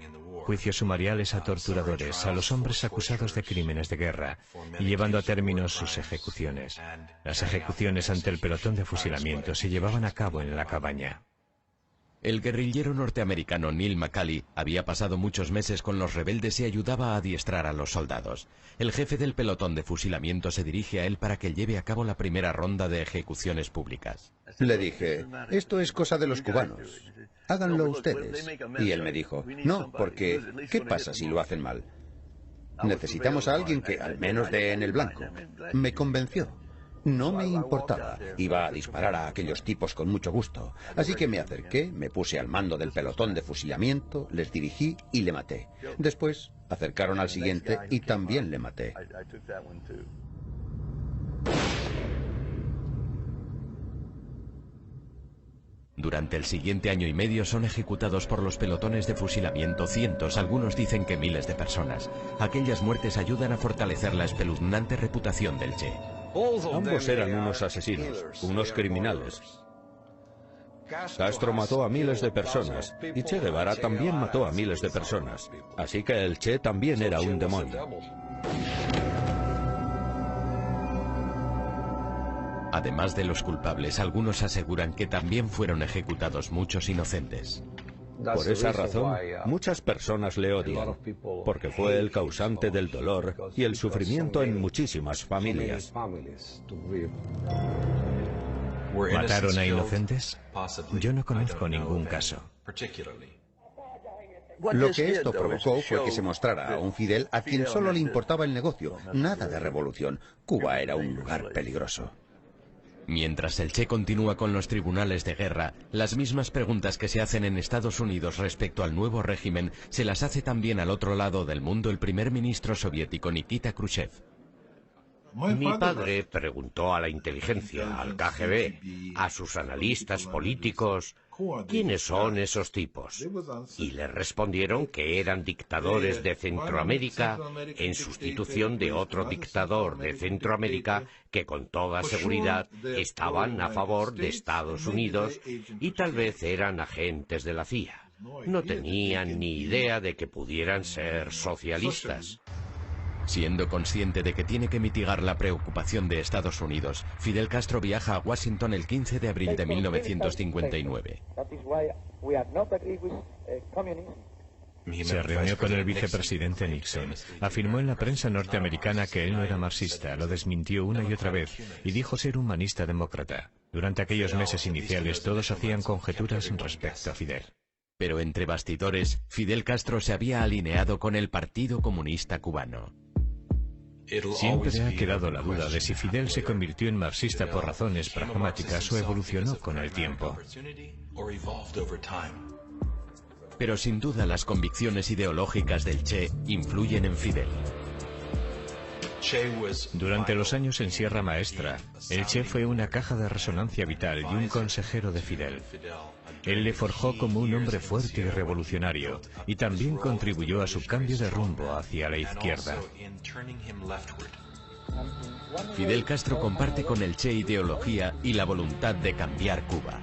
Juicios sumariales a torturadores, a los hombres acusados de crímenes de guerra, y llevando a término sus ejecuciones. Las ejecuciones ante el pelotón de fusilamiento se llevaban a cabo en La Cabaña. El guerrillero norteamericano Neil McCauley había pasado muchos meses con los rebeldes y ayudaba a adiestrar a los soldados. El jefe del pelotón de fusilamiento se dirige a él para que lleve a cabo la primera ronda de ejecuciones públicas. Le dije, esto es cosa de los cubanos, háganlo ustedes. Y él me dijo, no, porque ¿qué pasa si lo hacen mal? Necesitamos a alguien que al menos dé en el blanco. Me convenció. No me importaba. Iba a disparar a aquellos tipos con mucho gusto. Así que me acerqué, me puse al mando del pelotón de fusilamiento, les dirigí y le maté. Después acercaron al siguiente y también le maté. Durante el siguiente año y medio son ejecutados por los pelotones de fusilamiento cientos, algunos dicen que miles de personas. Aquellas muertes ayudan a fortalecer la espeluznante reputación del Che. Ambos eran unos asesinos, unos criminales. Castro mató a miles de personas y Che Guevara también mató a miles de personas. Así que el Che también era un demonio. Además de los culpables, algunos aseguran que también fueron ejecutados muchos inocentes. Por esa razón, muchas personas le odian, porque fue el causante del dolor y el sufrimiento en muchísimas familias. ¿Mataron a inocentes? Yo no conozco ningún caso. Lo que esto provocó fue que se mostrara a un Fidel a quien solo le importaba el negocio, nada de revolución. Cuba era un lugar peligroso. Mientras el Che continúa con los tribunales de guerra, las mismas preguntas que se hacen en Estados Unidos respecto al nuevo régimen se las hace también al otro lado del mundo el primer ministro soviético Nikita Khrushchev. Mi padre preguntó a la inteligencia, al KGB, a sus analistas políticos, ¿quiénes son esos tipos? Y le respondieron que eran dictadores de Centroamérica en sustitución de otro dictador de Centroamérica que con toda seguridad estaban a favor de Estados Unidos y tal vez eran agentes de la CIA. No tenían ni idea de que pudieran ser socialistas. Siendo consciente de que tiene que mitigar la preocupación de Estados Unidos, Fidel Castro viaja a Washington el 15 de abril de 1959. Se reunió con el vicepresidente Nixon. Afirmó en la prensa norteamericana que él no era marxista, lo desmintió una y otra vez y dijo ser humanista demócrata. Durante aquellos meses iniciales todos hacían conjeturas respecto a Fidel. Pero entre bastidores, Fidel Castro se había alineado con el Partido Comunista Cubano. Siempre ha quedado la duda de si Fidel se convirtió en marxista por razones pragmáticas o evolucionó con el tiempo. Pero sin duda las convicciones ideológicas del Che influyen en Fidel. Durante los años en Sierra Maestra, el Che fue una caja de resonancia vital y un consejero de Fidel. Él le forjó como un hombre fuerte y revolucionario, y también contribuyó a su cambio de rumbo hacia la izquierda. Fidel Castro comparte con el Che ideología y la voluntad de cambiar Cuba.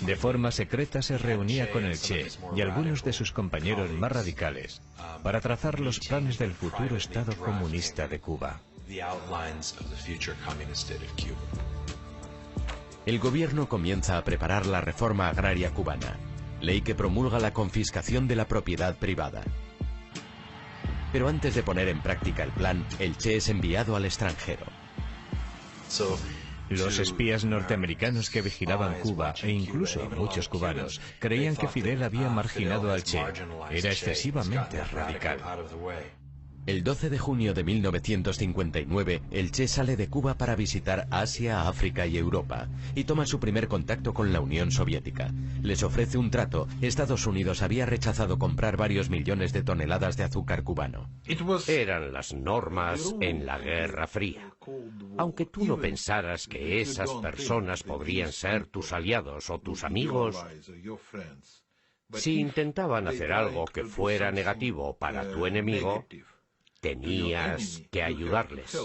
De forma secreta se reunía con el Che y algunos de sus compañeros más radicales para trazar los planes del futuro Estado comunista de Cuba. El gobierno comienza a preparar la reforma agraria cubana, ley que promulga la confiscación de la propiedad privada. Pero antes de poner en práctica el plan, el Che es enviado al extranjero. Los espías norteamericanos que vigilaban Cuba, e incluso muchos cubanos, creían que Fidel había marginado al Che. Era excesivamente radical. El 12 de junio de 1959, el Che sale de Cuba para visitar Asia, África y Europa, y toma su primer contacto con la Unión Soviética. Les ofrece un trato. Estados Unidos había rechazado comprar varios millones de toneladas de azúcar cubano. Eran las normas en la Guerra Fría. Aunque tú no pensaras que esas personas podrían ser tus aliados o tus amigos, si intentaban hacer algo que fuera negativo para tu enemigo, tenías que ayudarles.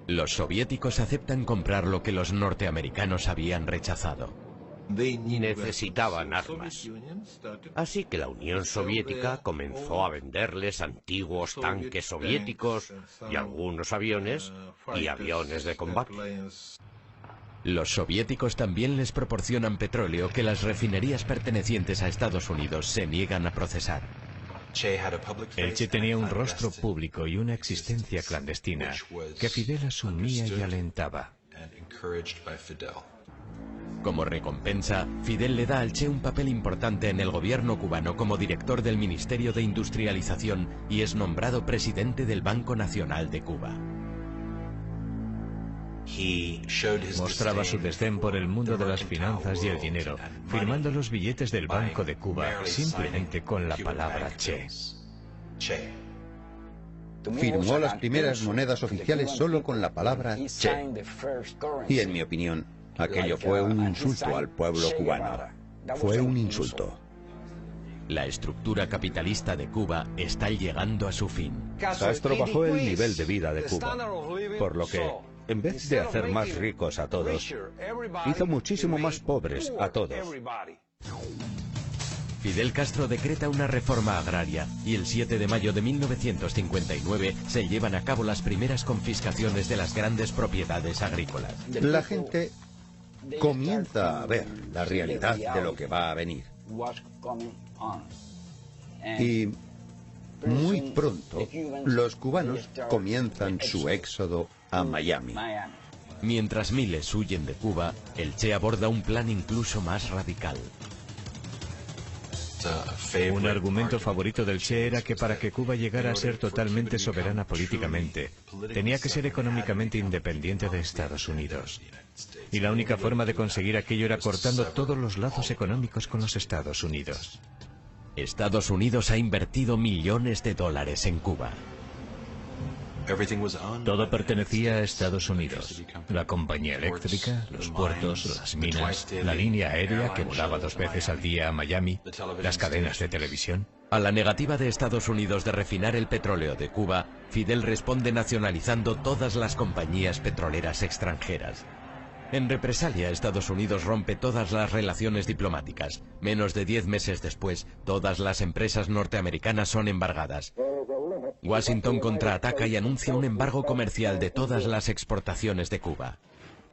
Los soviéticos aceptan comprar lo que los norteamericanos habían rechazado. Necesitaban armas. Así que la Unión Soviética comenzó a venderles antiguos tanques soviéticos y algunos aviones y aviones de combate. Los soviéticos también les proporcionan petróleo que las refinerías pertenecientes a Estados Unidos se niegan a procesar. El Che tenía un rostro público y una existencia clandestina que Fidel asumía y alentaba. Como recompensa, Fidel le da al Che un papel importante en el gobierno cubano como director del Ministerio de Industrialización y es nombrado presidente del Banco Nacional de Cuba. Mostraba su desdén por el mundo de las finanzas y el dinero, firmando los billetes del Banco de Cuba simplemente con la palabra Che. Firmó las primeras monedas oficiales solo con la palabra Che. Y en mi opinión, aquello fue un insulto al pueblo cubano. Fue un insulto. La estructura capitalista de Cuba está llegando a su fin. Castro bajó el nivel de vida de Cuba, por lo que, en vez de hacer más ricos a todos, hizo muchísimo más pobres a todos. Fidel Castro decreta una reforma agraria y el 7 de mayo de 1959 se llevan a cabo las primeras confiscaciones de las grandes propiedades agrícolas. La gente comienza a ver la realidad de lo que va a venir. Y muy pronto los cubanos comienzan su éxodo a Miami. Mientras miles huyen de Cuba, el Che aborda un plan incluso más radical. Un argumento favorito del Che era que para que Cuba llegara a ser totalmente soberana políticamente, tenía que ser económicamente independiente de Estados Unidos. Y la única forma de conseguir aquello era cortando todos los lazos económicos con los Estados Unidos. Estados Unidos ha invertido millones de dólares en Cuba. Todo pertenecía a Estados Unidos. La compañía eléctrica, los puertos, las minas, la línea aérea que volaba 2 veces al día a Miami, las cadenas de televisión. A la negativa de Estados Unidos de refinar el petróleo de Cuba, Fidel responde nacionalizando todas las compañías petroleras extranjeras. En represalia, Estados Unidos rompe todas las relaciones diplomáticas. Menos de 10 meses después, todas las empresas norteamericanas son embargadas. Washington contraataca y anuncia un embargo comercial de todas las exportaciones de Cuba.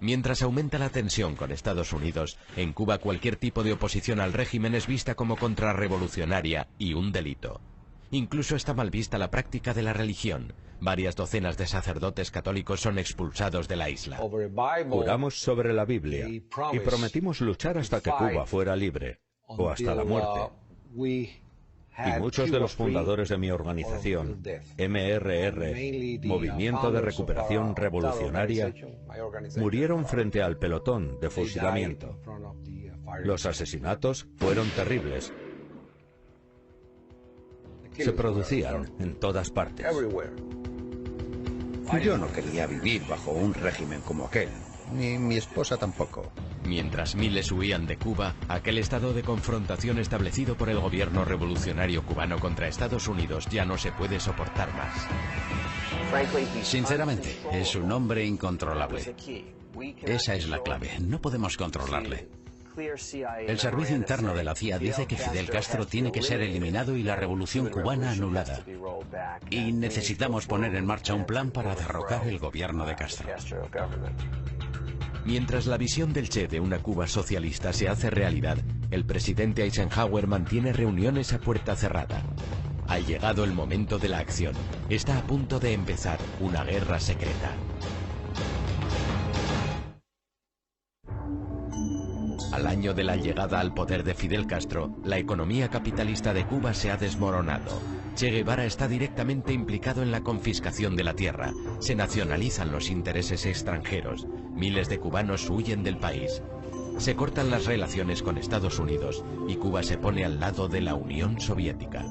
Mientras aumenta la tensión con Estados Unidos, en Cuba cualquier tipo de oposición al régimen es vista como contrarrevolucionaria y un delito. Incluso está mal vista la práctica de la religión. Varias docenas de sacerdotes católicos son expulsados de la isla. Juramos sobre la Biblia y prometimos luchar hasta que Cuba fuera libre, o hasta la muerte. Y muchos de los fundadores de mi organización, MRR, Movimiento de Recuperación Revolucionaria, murieron frente al pelotón de fusilamiento. Los asesinatos fueron terribles. Se producían en todas partes. Yo no quería vivir bajo un régimen como aquel, ni mi esposa tampoco. Mientras miles huían de Cuba, aquel estado de confrontación establecido por el gobierno revolucionario cubano contra Estados Unidos ya no se puede soportar más. Sinceramente, es un hombre incontrolable. Esa es la clave, no podemos controlarle. El servicio interno de la CIA dice que Fidel Castro tiene que ser eliminado y la revolución cubana anulada. Y necesitamos poner en marcha un plan para derrocar el gobierno de Castro. Mientras la visión del Che de una Cuba socialista se hace realidad, el presidente Eisenhower mantiene reuniones a puerta cerrada. Ha llegado el momento de la acción. Está a punto de empezar una guerra secreta. Al año de la llegada al poder de Fidel Castro, la economía capitalista de Cuba se ha desmoronado. Che Guevara está directamente implicado en la confiscación de la tierra. Se nacionalizan los intereses extranjeros. Miles de cubanos huyen del país. Se cortan las relaciones con Estados Unidos y Cuba se pone al lado de la Unión Soviética.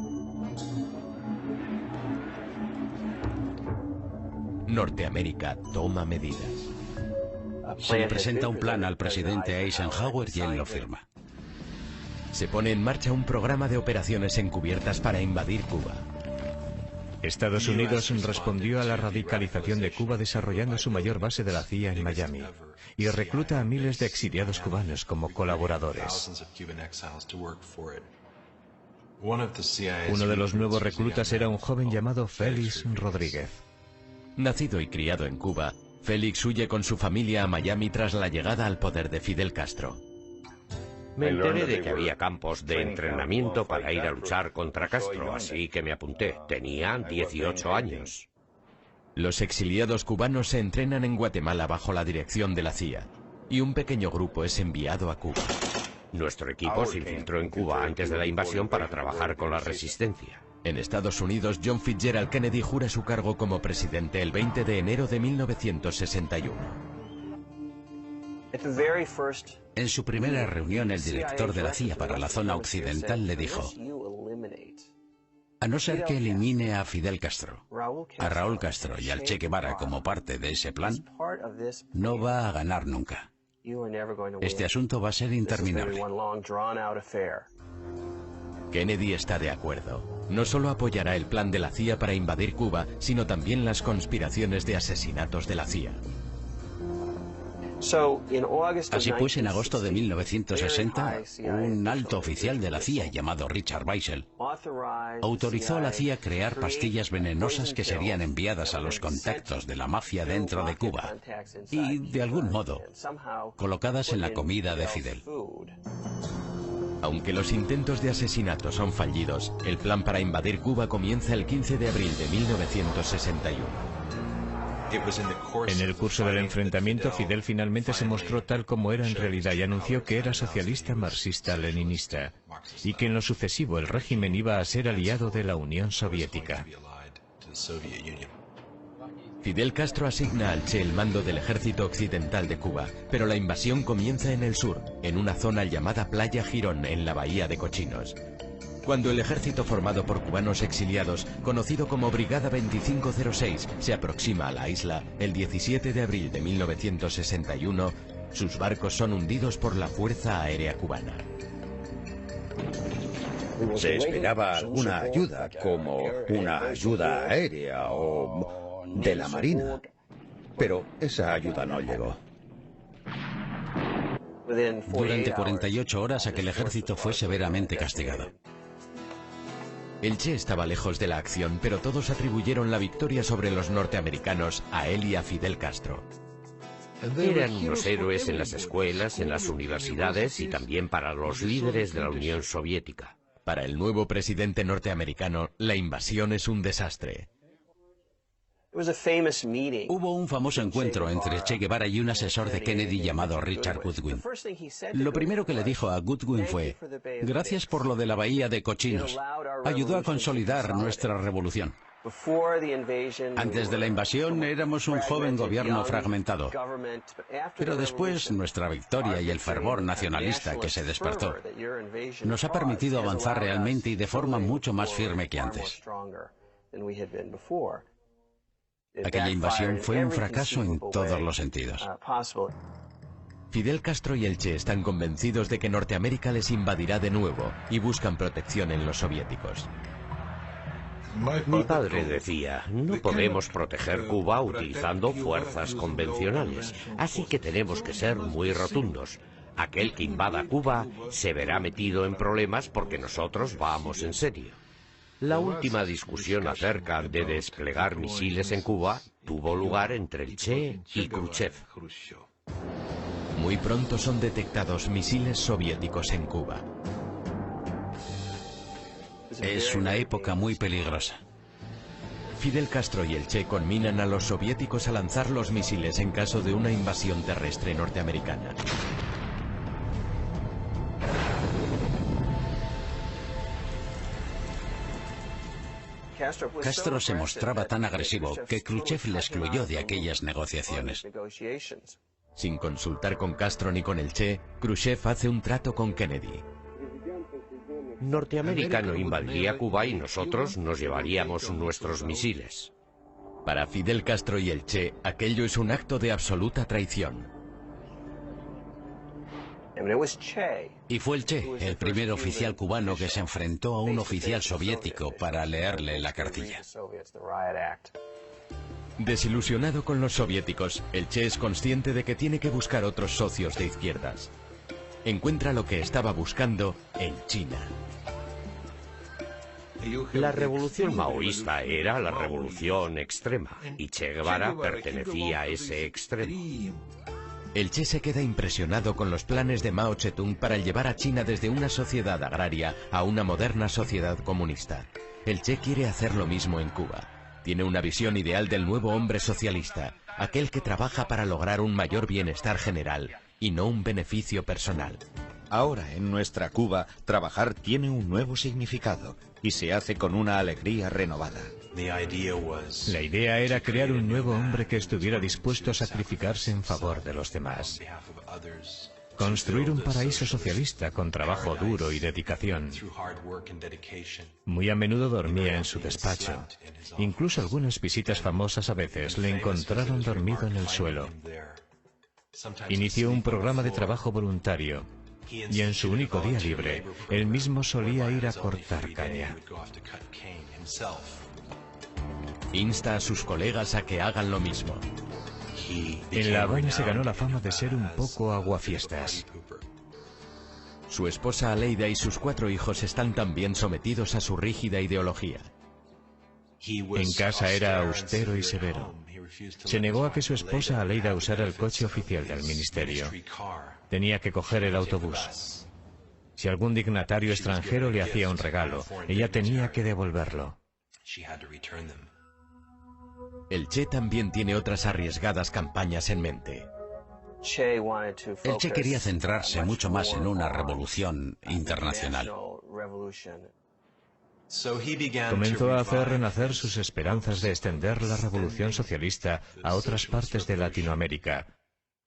Norteamérica toma medidas. Se le presenta un plan al presidente Eisenhower y él lo firma. Se pone en marcha un programa de operaciones encubiertas para invadir Cuba. Estados Unidos respondió a la radicalización de Cuba desarrollando su mayor base de la CIA en Miami y recluta a miles de exiliados cubanos como colaboradores. Uno de los nuevos reclutas era un joven llamado Félix Rodríguez. Nacido y criado en Cuba, Félix huye con su familia a Miami tras la llegada al poder de Fidel Castro. Me enteré de que había campos de entrenamiento para ir a luchar contra Castro, así que me apunté. Tenía 18 años. Los exiliados cubanos se entrenan en Guatemala bajo la dirección de la CIA, y un pequeño grupo es enviado a Cuba. Nuestro equipo se infiltró en Cuba antes de la invasión para trabajar con la resistencia. En Estados Unidos, John Fitzgerald Kennedy jura su cargo como presidente el 20 de enero de 1961. En su primera reunión, el director de la CIA para la zona occidental le dijo: a no ser que elimine a Fidel Castro, a Raúl Castro y al Che Guevara como parte de ese plan, no va a ganar nunca. Este asunto va a ser interminable. Kennedy está de acuerdo. No solo apoyará el plan de la CIA para invadir Cuba, sino también las conspiraciones de asesinatos de la CIA. Así pues, en agosto de 1960, un alto oficial de la CIA llamado Richard Weissel autorizó a la CIA crear pastillas venenosas que serían enviadas a los contactos de la mafia dentro de Cuba y, de algún modo, colocadas en la comida de Fidel. Aunque los intentos de asesinato son fallidos, el plan para invadir Cuba comienza el 15 de abril de 1961. En el curso del enfrentamiento, Fidel finalmente se mostró tal como era en realidad y anunció que era socialista marxista-leninista y que en lo sucesivo el régimen iba a ser aliado de la Unión Soviética. Fidel Castro asigna al Che el mando del ejército occidental de Cuba, pero la invasión comienza en el sur, en una zona llamada Playa Girón, en la Bahía de Cochinos. Cuando el ejército formado por cubanos exiliados, conocido como Brigada 2506, se aproxima a la isla el 17 de abril de 1961, sus barcos son hundidos por la Fuerza Aérea Cubana. Se esperaba alguna ayuda, como una ayuda aérea o de la Marina, pero esa ayuda no llegó. Durante 48 horas aquel ejército fue severamente castigado. El Che estaba lejos de la acción, pero todos atribuyeron la victoria sobre los norteamericanos a él y a Fidel Castro. Eran unos héroes en las escuelas, en las universidades y también para los líderes de la Unión Soviética. Para el nuevo presidente norteamericano, la invasión es un desastre. Hubo un famoso encuentro entre Che Guevara y un asesor de Kennedy llamado Richard Goodwin. Lo primero que le dijo a Goodwin fue: gracias por lo de la bahía de Cochinos. Ayudó a consolidar nuestra revolución. Antes de la invasión éramos un joven gobierno fragmentado. Pero después nuestra victoria y el fervor nacionalista que se despertó nos ha permitido avanzar realmente y de forma mucho más firme que antes. Aquella invasión fue un fracaso en todos los sentidos. Fidel Castro y el Che están convencidos de que Norteamérica les invadirá de nuevo y buscan protección en los soviéticos. Mi padre decía, no podemos proteger Cuba utilizando fuerzas convencionales, así que tenemos que ser muy rotundos. Aquel que invada Cuba se verá metido en problemas porque nosotros vamos en serio. La última discusión acerca de desplegar misiles en Cuba tuvo lugar entre el Che y Khrushchev. Muy pronto son detectados misiles soviéticos en Cuba. Es una época muy peligrosa. Fidel Castro y el Che conminan a los soviéticos a lanzar los misiles en caso de una invasión terrestre norteamericana. Castro se mostraba tan agresivo que Khrushchev le excluyó de aquellas negociaciones. Sin consultar con Castro ni con el Che, Khrushchev hace un trato con Kennedy. Norteamérica no invadiría Cuba y nosotros nos llevaríamos nuestros misiles. Para Fidel Castro y el Che, aquello es un acto de absoluta traición. Y fue el Che, el primer oficial cubano que se enfrentó a un oficial soviético para leerle la cartilla. Desilusionado con los soviéticos, el Che es consciente de que tiene que buscar otros socios de izquierdas. Encuentra lo que estaba buscando en China. La revolución maoísta era la revolución extrema, y Che Guevara pertenecía a ese extremo. El Che se queda impresionado con los planes de Mao Zedong para llevar a China desde una sociedad agraria a una moderna sociedad comunista. El Che quiere hacer lo mismo en Cuba. Tiene una visión ideal del nuevo hombre socialista, aquel que trabaja para lograr un mayor bienestar general y no un beneficio personal. Ahora, en nuestra Cuba, trabajar tiene un nuevo significado y se hace con una alegría renovada. La idea era crear un nuevo hombre que estuviera dispuesto a sacrificarse en favor de los demás. Construir un paraíso socialista con trabajo duro y dedicación. Muy a menudo dormía en su despacho. Incluso algunas visitas famosas a veces le encontraron dormido en el suelo. Inició un programa de trabajo voluntario. Y en su único día libre, él mismo solía ir a cortar caña. Insta a sus colegas a que hagan lo mismo. En La Habana se ganó la fama de ser un poco aguafiestas. Su esposa Aleida y sus 4 hijos están también sometidos a su rígida ideología. En casa era austero y severo. Se negó a que su esposa Aleida usara el coche oficial del ministerio. Tenía que coger el autobús. Si algún dignatario extranjero le hacía un regalo, ella tenía que devolverlo. El Che también tiene otras arriesgadas campañas en mente. El Che quería centrarse mucho más en una revolución internacional. Comenzó a hacer renacer sus esperanzas de extender la revolución socialista a otras partes de Latinoamérica,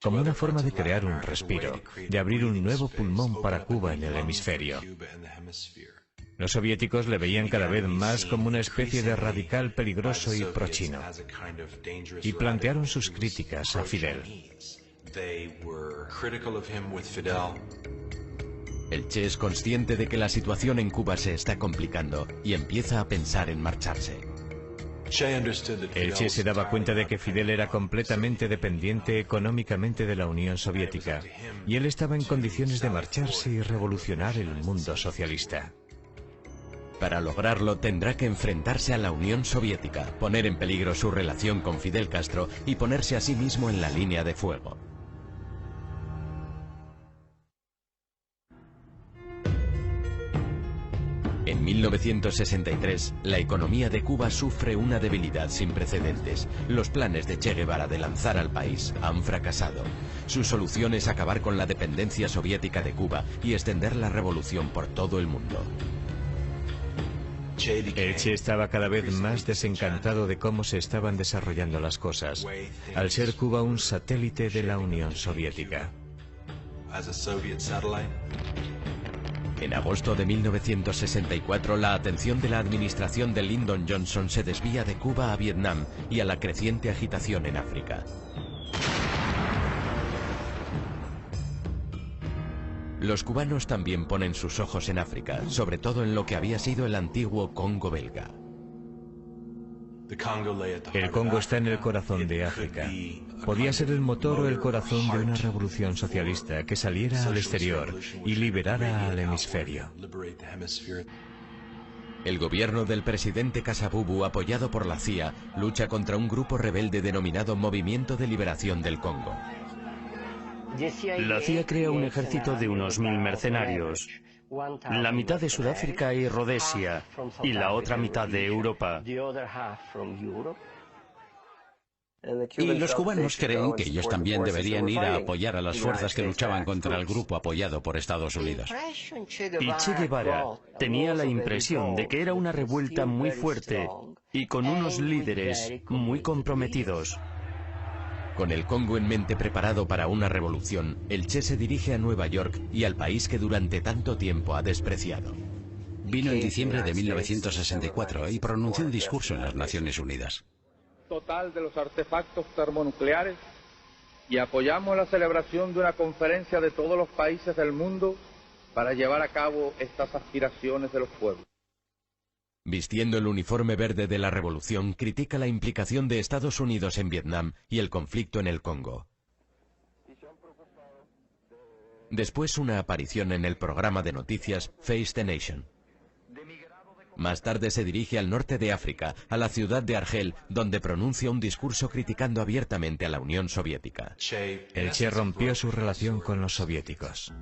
como una forma de crear un respiro, de abrir un nuevo pulmón para Cuba en el hemisferio. Los soviéticos le veían cada vez más como una especie de radical peligroso y prochino, y plantearon sus críticas a Fidel. El Che es consciente de que la situación en Cuba se está complicando y empieza a pensar en marcharse. El Che se daba cuenta de que Fidel era completamente dependiente económicamente de la Unión Soviética, y él estaba en condiciones de marcharse y revolucionar el mundo socialista. Para lograrlo tendrá que enfrentarse a la Unión Soviética, poner en peligro su relación con Fidel Castro y ponerse a sí mismo en la línea de fuego. En 1963, la economía de Cuba sufre una debilidad sin precedentes. Los planes de Che Guevara de lanzar al país han fracasado. Su solución es acabar con la dependencia soviética de Cuba y extender la revolución por todo el mundo. El Che estaba cada vez más desencantado de cómo se estaban desarrollando las cosas, al ser Cuba un satélite de la Unión Soviética. En agosto de 1964, la atención de la administración de Lyndon Johnson se desvía de Cuba a Vietnam y a la creciente agitación en África. Los cubanos también ponen sus ojos en África, sobre todo en lo que había sido el antiguo Congo belga. El Congo está en el corazón de África. Podía ser el motor o el corazón de una revolución socialista que saliera al exterior y liberara al hemisferio. El gobierno del presidente Kasavubu, apoyado por la CIA, lucha contra un grupo rebelde denominado Movimiento de Liberación del Congo. La CIA crea un ejército de unos 1000 mercenarios, la mitad de Sudáfrica y Rodesia, y la otra mitad de Europa. Y los cubanos creen que ellos también deberían ir a apoyar a las fuerzas que luchaban contra el grupo apoyado por Estados Unidos. Y Che Guevara tenía la impresión de que era una revuelta muy fuerte y con unos líderes muy comprometidos. Con el Congo en mente preparado para una revolución, el Che se dirige a Nueva York y al país que durante tanto tiempo ha despreciado. Vino en diciembre de 1964 y pronunció un discurso en las Naciones Unidas. Total de los artefactos termonucleares y apoyamos la celebración de una conferencia de todos los países del mundo para llevar a cabo estas aspiraciones de los pueblos. Vistiendo el uniforme verde de la revolución, critica la implicación de Estados Unidos en Vietnam y el conflicto en el Congo. Después una aparición en el programa de noticias Face the Nation. Más tarde se dirige al norte de África, a la ciudad de Argel, donde pronuncia un discurso criticando abiertamente a la Unión Soviética. El Che rompió su relación con los soviéticos.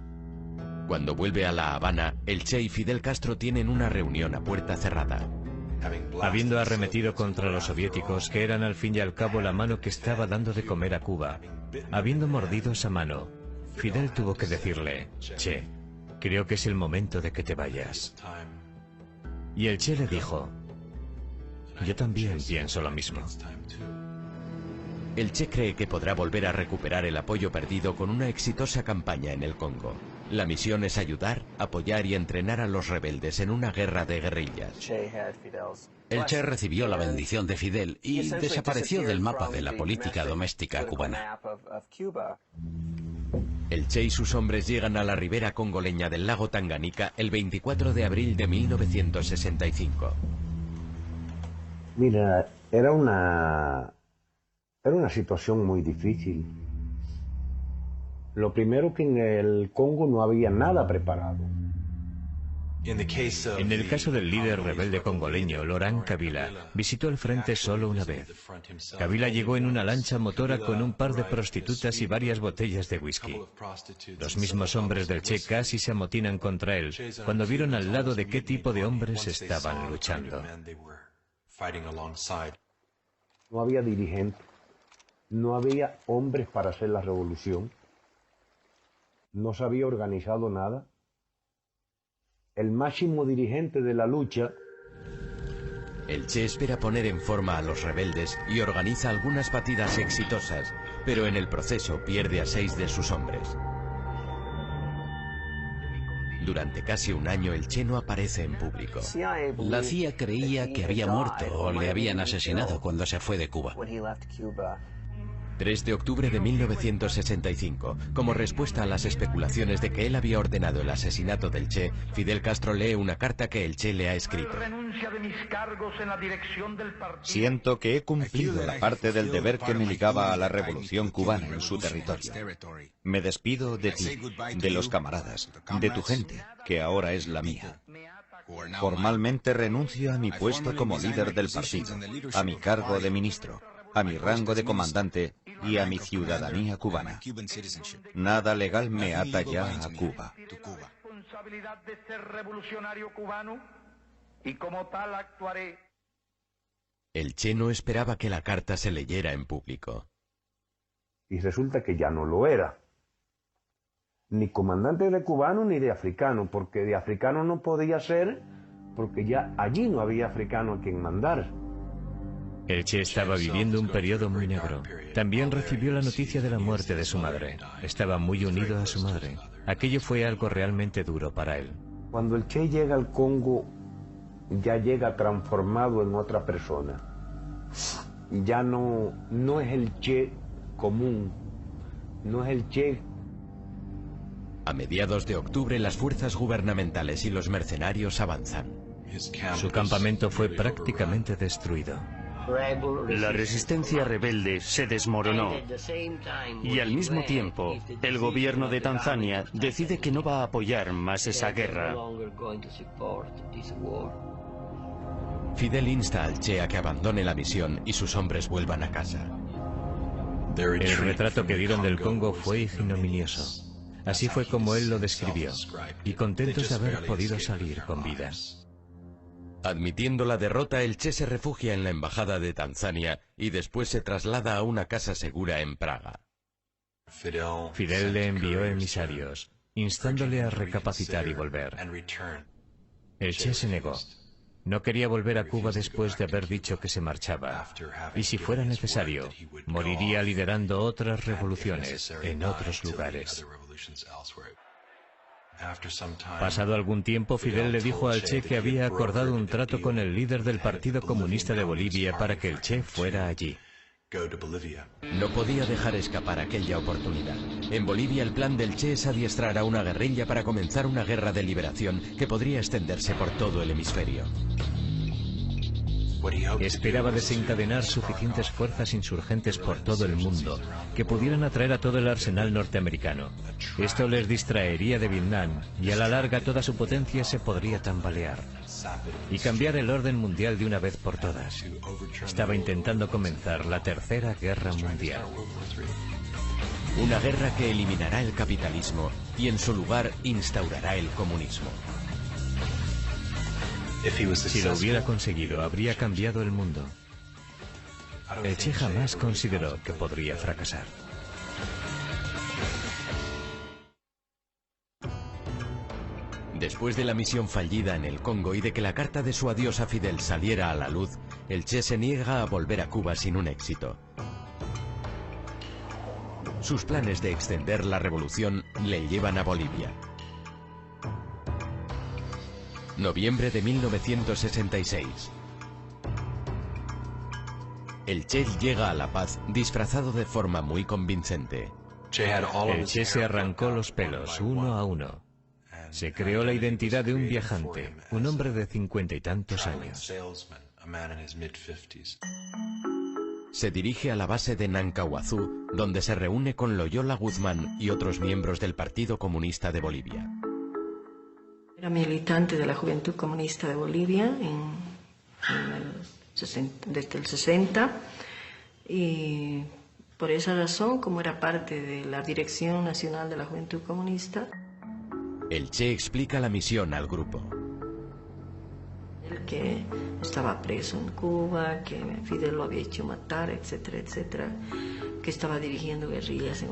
Cuando vuelve a La Habana, el Che y Fidel Castro tienen una reunión a puerta cerrada. Habiendo arremetido contra los soviéticos, que eran al fin y al cabo la mano que estaba dando de comer a Cuba, habiendo mordido esa mano, Fidel tuvo que decirle: Che, creo que es el momento de que te vayas. Y el Che le dijo: yo también pienso lo mismo. El Che cree que podrá volver a recuperar el apoyo perdido con una exitosa campaña en el Congo. La misión es ayudar, apoyar y entrenar a los rebeldes en una guerra de guerrillas. El Che recibió la bendición de Fidel y desapareció del mapa de la política doméstica cubana. El Che y sus hombres llegan a la ribera congoleña del lago Tanganica el 24 de abril de 1965. Mira, era una situación muy difícil. Lo primero que en el Congo no había nada preparado. En el caso del líder rebelde congoleño, Laurent Kabila, visitó el frente solo una vez. Kabila llegó en una lancha motora con un par de prostitutas y varias botellas de whisky. Los mismos hombres del Che casi se amotinan contra él cuando vieron al lado de qué tipo de hombres estaban luchando. No había dirigentes, no había hombres para hacer la revolución, no se había organizado nada. El máximo dirigente de la lucha... El Che espera poner en forma a los rebeldes y organiza algunas batidas exitosas, pero en el proceso pierde a 6 de sus hombres. Durante casi un año el Che no aparece en público. La CIA creía que había muerto o le habían asesinado cuando se fue de Cuba. 3 de octubre de 1965. Como respuesta a las especulaciones de que él había ordenado el asesinato del Che, Fidel Castro lee una carta que el Che le ha escrito. Siento que he cumplido la parte del deber que me ligaba a la revolución cubana en su territorio. Me despido de ti, de los camaradas, de tu gente, que ahora es la mía. Formalmente renuncio a mi puesto como líder del partido, a mi cargo de ministro, a mi rango de comandante y a mi ciudadanía cubana. Nada legal me ata ya a Cuba. El Che no esperaba que la carta se leyera en público. Y resulta que ya no lo era. Ni comandante de cubano ni de africano, porque de africano no podía ser, porque ya allí no había africano a quien mandar. El Che estaba viviendo un periodo muy negro. También recibió la noticia de la muerte de su madre. Estaba muy unido a su madre. Aquello fue algo realmente duro para él. Cuando el Che llega al Congo, ya llega transformado en otra persona. Ya no es el Che común, no es el Che. A mediados de octubre las fuerzas gubernamentales y los mercenarios avanzan. Su campamento fue prácticamente destruido. La resistencia rebelde se desmoronó y al mismo tiempo el gobierno de Tanzania decide que no va a apoyar más esa guerra. Fidel insta al Che a que abandone la misión y sus hombres vuelvan a casa. El retrato que dieron del Congo fue ignominioso. Así fue como él lo describió, y contentos de haber podido salir con vida. Admitiendo la derrota, el Che se refugia en la embajada de Tanzania y después se traslada a una casa segura en Praga. Fidel le envió emisarios, instándole a recapacitar y volver. El Che se negó. No quería volver a Cuba después de haber dicho que se marchaba. Y si fuera necesario, moriría liderando otras revoluciones en otros lugares. Pasado algún tiempo, Fidel le dijo al Che que había acordado un trato con el líder del Partido Comunista de Bolivia para que el Che fuera allí. No podía dejar escapar aquella oportunidad. En Bolivia el plan del Che es adiestrar a una guerrilla para comenzar una guerra de liberación que podría extenderse por todo el hemisferio. Esperaba desencadenar suficientes fuerzas insurgentes por todo el mundo que pudieran atraer a todo el arsenal norteamericano. Esto les distraería de Vietnam y a la larga toda su potencia se podría tambalear y cambiar el orden mundial de una vez por todas. Estaba intentando comenzar la Tercera Guerra Mundial. Una guerra que eliminará el capitalismo y en su lugar instaurará el comunismo. Si lo hubiera conseguido, habría cambiado el mundo. El Che jamás consideró que podría fracasar. Después de la misión fallida en el Congo y de que la carta de su adiós a Fidel saliera a la luz, el Che se niega a volver a Cuba sin un éxito. Sus planes de extender la revolución le llevan a Bolivia. Noviembre de 1966. El Che llega a La Paz disfrazado de forma muy convincente. El Che se arrancó los pelos uno a uno. Se creó la identidad de un viajante, un hombre de 50 y tantos años. Se dirige a la base de Nancahuazú, donde se reúne con Loyola Guzmán y otros miembros del Partido Comunista de Bolivia. Era militante de la Juventud Comunista de Bolivia desde el 60 y por esa razón, como era parte de la Dirección Nacional de la Juventud Comunista. El Che explica la misión al grupo. Que estaba preso en Cuba, que Fidel lo había hecho matar, etcétera, etcétera, que estaba dirigiendo guerrillas en...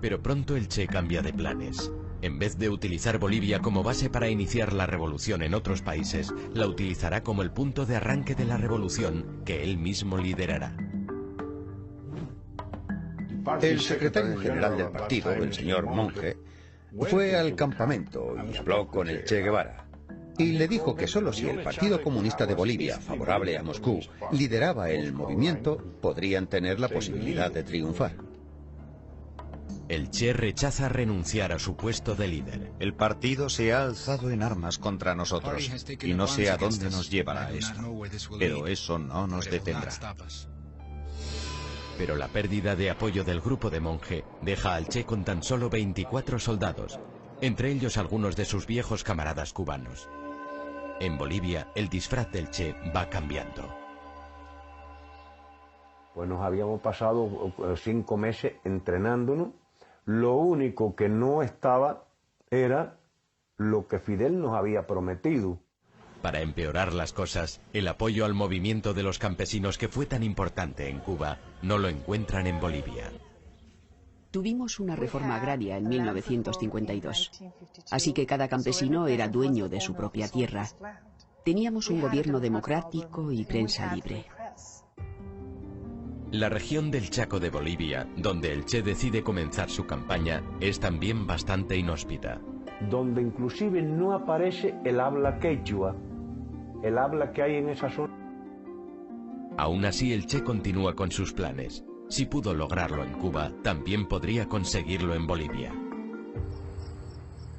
Pero pronto el Che cambia de planes. En vez de utilizar Bolivia como base para iniciar la revolución en otros países, la utilizará como el punto de arranque de la revolución que él mismo liderará. El secretario general del partido, el señor Monge, fue al campamento y habló con el Che Guevara. Y le dijo que solo si el Partido Comunista de Bolivia, favorable a Moscú, lideraba el movimiento, podrían tener la posibilidad de triunfar. El Che rechaza renunciar a su puesto de líder. El partido se ha alzado en armas contra nosotros y no sé a dónde nos llevará esto. Pero eso no nos detendrá. Pero la pérdida de apoyo del grupo de Monge deja al Che con tan solo 24 soldados, entre ellos algunos de sus viejos camaradas cubanos. En Bolivia, el disfraz del Che va cambiando. Pues nos habíamos pasado 5 meses entrenándonos. Lo único que no estaba era lo que Fidel nos había prometido. Para empeorar las cosas, el apoyo al movimiento de los campesinos que fue tan importante en Cuba, no lo encuentran en Bolivia. Tuvimos una reforma agraria en 1952, así que cada campesino era dueño de su propia tierra. Teníamos un gobierno democrático y prensa libre. La región del Chaco de Bolivia, donde el Che decide comenzar su campaña, es también bastante inhóspita. Donde inclusive no aparece el habla quechua, el habla que hay en esa zona. Aún así, el Che continúa con sus planes. Si pudo lograrlo en Cuba, también podría conseguirlo en Bolivia.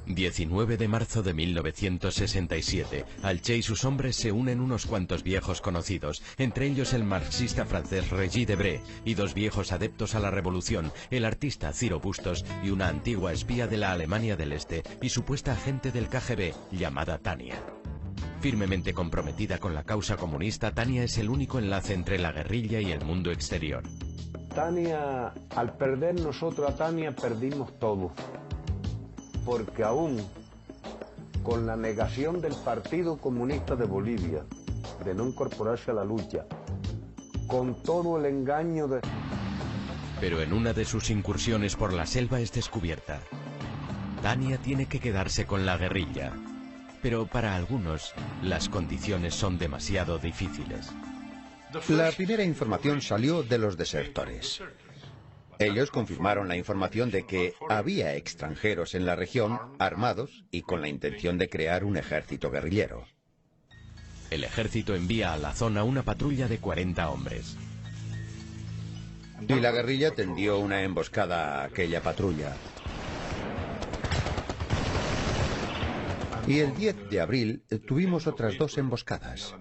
19 de marzo de 1967, al Che y sus hombres se unen unos cuantos viejos conocidos, entre ellos el marxista francés Regis Debray y 2 viejos adeptos a la revolución, el artista Ciro Bustos y una antigua espía de la Alemania del Este y supuesta agente del KGB llamada Tania. Firmemente comprometida con la causa comunista, Tania es el único enlace entre la guerrilla y el mundo exterior. Tania, al perder nosotros a Tania, perdimos todo. Porque aún con la negación del Partido Comunista de Bolivia de no incorporarse a la lucha, con todo el engaño de... Pero en una de sus incursiones por la selva es descubierta. Tania tiene que quedarse con la guerrilla, pero para algunos las condiciones son demasiado difíciles. La primera información salió de los desertores. Ellos confirmaron la información de que había extranjeros en la región armados y con la intención de crear un ejército guerrillero. El ejército envía a la zona una patrulla de 40 hombres. Y la guerrilla tendió una emboscada a aquella patrulla. Y el 10 de abril tuvimos otras 2 emboscadas.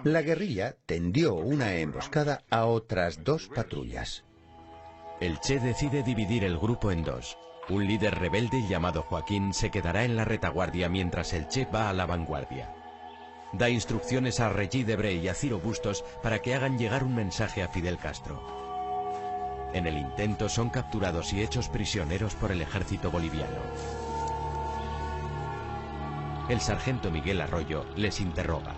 La guerrilla tendió una emboscada a otras 2 patrullas. El Che decide dividir el grupo en 2. Un líder rebelde llamado Joaquín se quedará en la retaguardia mientras el Che va a la vanguardia. Da instrucciones a Regis Debray y a Ciro Bustos para que hagan llegar un mensaje a Fidel Castro. En el intento son capturados y hechos prisioneros por el ejército boliviano. El sargento Miguel Arroyo les interroga.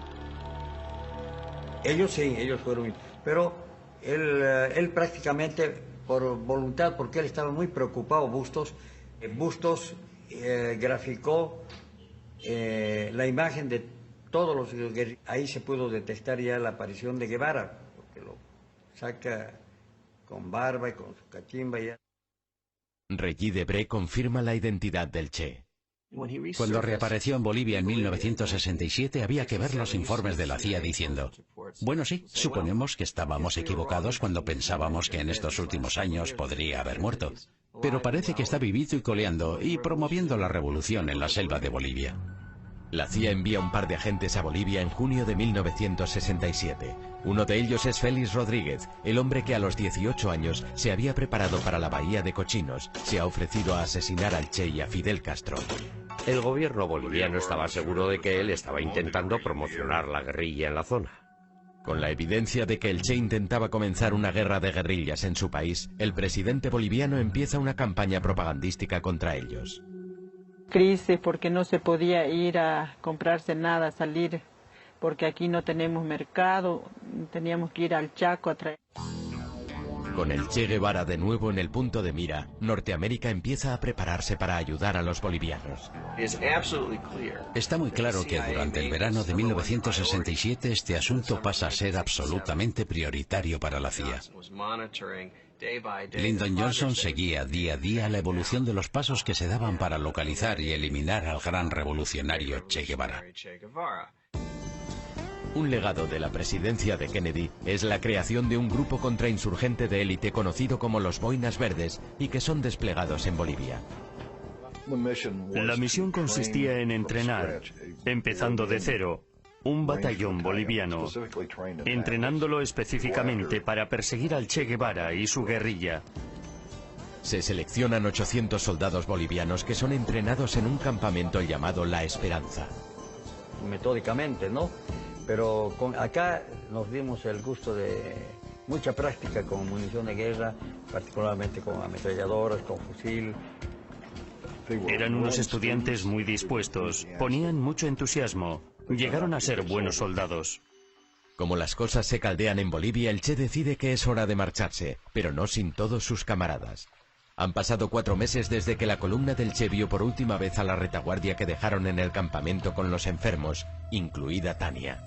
Ellos sí, ellos fueron... Pero él prácticamente... por voluntad, porque él estaba muy preocupado, Bustos. Bustos graficó la imagen de todos los guerrilleros. Ahí se pudo detectar ya la aparición de Guevara, porque lo saca con barba y con su cachimba ya. Regis Debray confirma la identidad del Che. Cuando reapareció en Bolivia en 1967 había que ver los informes de la CIA diciendo: bueno, sí, suponemos que estábamos equivocados cuando pensábamos que en estos últimos años podría haber muerto. Pero parece que está vivito y coleando y promoviendo la revolución en la selva de Bolivia. La CIA envía un par de agentes a Bolivia en junio de 1967. Uno de ellos es Félix Rodríguez, el hombre que a los 18 años se había preparado para la Bahía de Cochinos. Se ha ofrecido a asesinar al Che y a Fidel Castro. El gobierno boliviano estaba seguro de que él estaba intentando promocionar la guerrilla en la zona. Con la evidencia de que el Che intentaba comenzar una guerra de guerrillas en su país, el presidente boliviano empieza una campaña propagandística contra ellos. Crisis porque no se podía ir a comprarse nada, salir porque aquí no tenemos mercado, teníamos que ir al Chaco a traer. Con el Che Guevara de nuevo en el punto de mira, Norteamérica empieza a prepararse para ayudar a los bolivianos. Está muy claro que durante el verano de 1967 este asunto pasa a ser absolutamente prioritario para la CIA. Lyndon Johnson seguía día a día la evolución de los pasos que se daban para localizar y eliminar al gran revolucionario Che Guevara. Un legado de la presidencia de Kennedy es la creación de un grupo contrainsurgente de élite conocido como los Boinas Verdes y que son desplegados en Bolivia. La misión consistía en entrenar, empezando de cero, un batallón boliviano, entrenándolo específicamente para perseguir al Che Guevara y su guerrilla. Se seleccionan 800 soldados bolivianos que son entrenados en un campamento llamado La Esperanza. Metódicamente, ¿no? Pero acá nos dimos el gusto de mucha práctica con munición de guerra, particularmente con ametralladoras, con fusil. Eran unos estudiantes muy dispuestos, ponían mucho entusiasmo, llegaron a ser buenos soldados. Como las cosas se caldean en Bolivia, el Che decide que es hora de marcharse, pero no sin todos sus camaradas. Han pasado 4 meses desde que la columna del Che vio por última vez a la retaguardia que dejaron en el campamento con los enfermos, incluida Tania.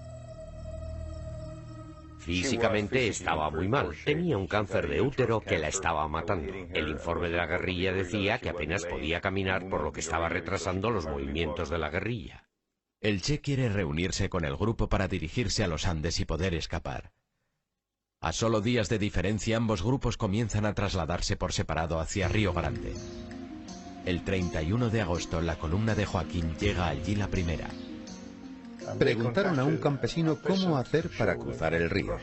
Físicamente estaba muy mal. Tenía un cáncer de útero que la estaba matando. El informe de la guerrilla decía que apenas podía caminar, por lo que estaba retrasando los movimientos de la guerrilla. El Che quiere reunirse con el grupo para dirigirse a los Andes y poder escapar. A solo días de diferencia, ambos grupos comienzan a trasladarse por separado hacia Río Grande. El 31 de agosto, la columna de Joaquín llega allí la primera. Preguntaron a un campesino cómo hacer para cruzar el río.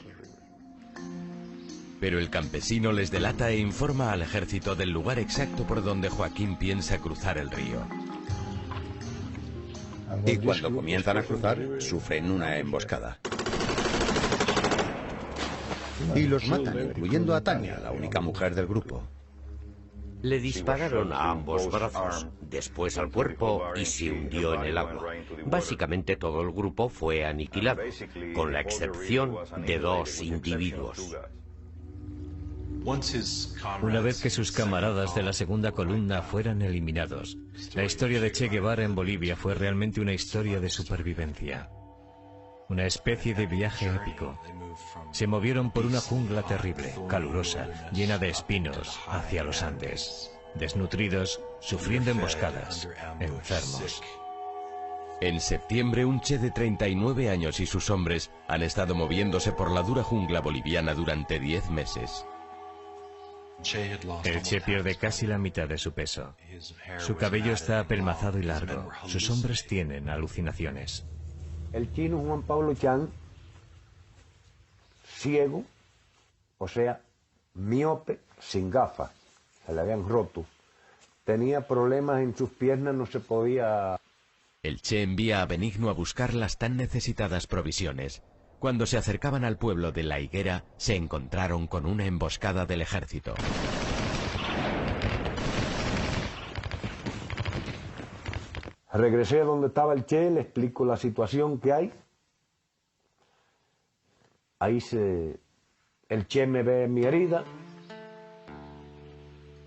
Pero el campesino les delata e informa al ejército del lugar exacto por donde Joaquín piensa cruzar el río. Y cuando comienzan a cruzar, sufren una emboscada. Y los matan, incluyendo a Tania, la única mujer del grupo. Le dispararon a ambos brazos, después al cuerpo y se hundió en el agua. Básicamente todo el grupo fue aniquilado, con la excepción de 2 individuos. Una vez que sus camaradas de la segunda columna fueran eliminados, la historia de Che Guevara en Bolivia fue realmente una historia de supervivencia. Una especie de viaje épico. Se movieron por una jungla terrible, calurosa, llena de espinos, hacia los Andes. Desnutridos, sufriendo emboscadas, enfermos. En septiembre, un Che de 39 años y sus hombres han estado moviéndose por la dura jungla boliviana durante 10 meses. El Che pierde casi la mitad de su peso. Su cabello está apelmazado y largo. Sus hombres tienen alucinaciones. El chino Juan Pablo Chan, ciego, o sea, miope, sin gafas, se le habían roto. Tenía problemas en sus piernas, no se podía... El Che envía a Benigno a buscar las tan necesitadas provisiones. Cuando se acercaban al pueblo de La Higuera, se encontraron con una emboscada del ejército. Regresé a donde estaba el Che, le explico la situación que hay. El Che me ve mi herida.